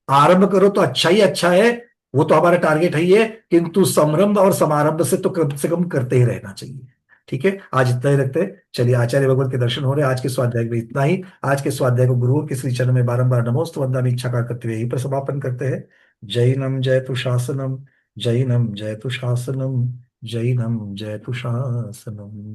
आरंभ करो तो अच्छा ही अच्छा है, वो तो हमारा टारगेट है ही है, किंतु समरंभ और समारंभ से तो कम से कम करते ही रहना चाहिए। ठीक है, आज इतना ही रखते हैं। चलिए, आचार्य भगवत के दर्शन हो रहे हैं। आज के स्वाध्याय में इतना ही। आज के स्वाध्याय को गुरुओं के श्री चरण में बारंबार नमोस्तु वंदना इच्छा करते हुए यहीं पर समापन करते हैं। जैनम जयतु शासनम, जैनम जयतु शासनम, जैनम जयतु शासनम।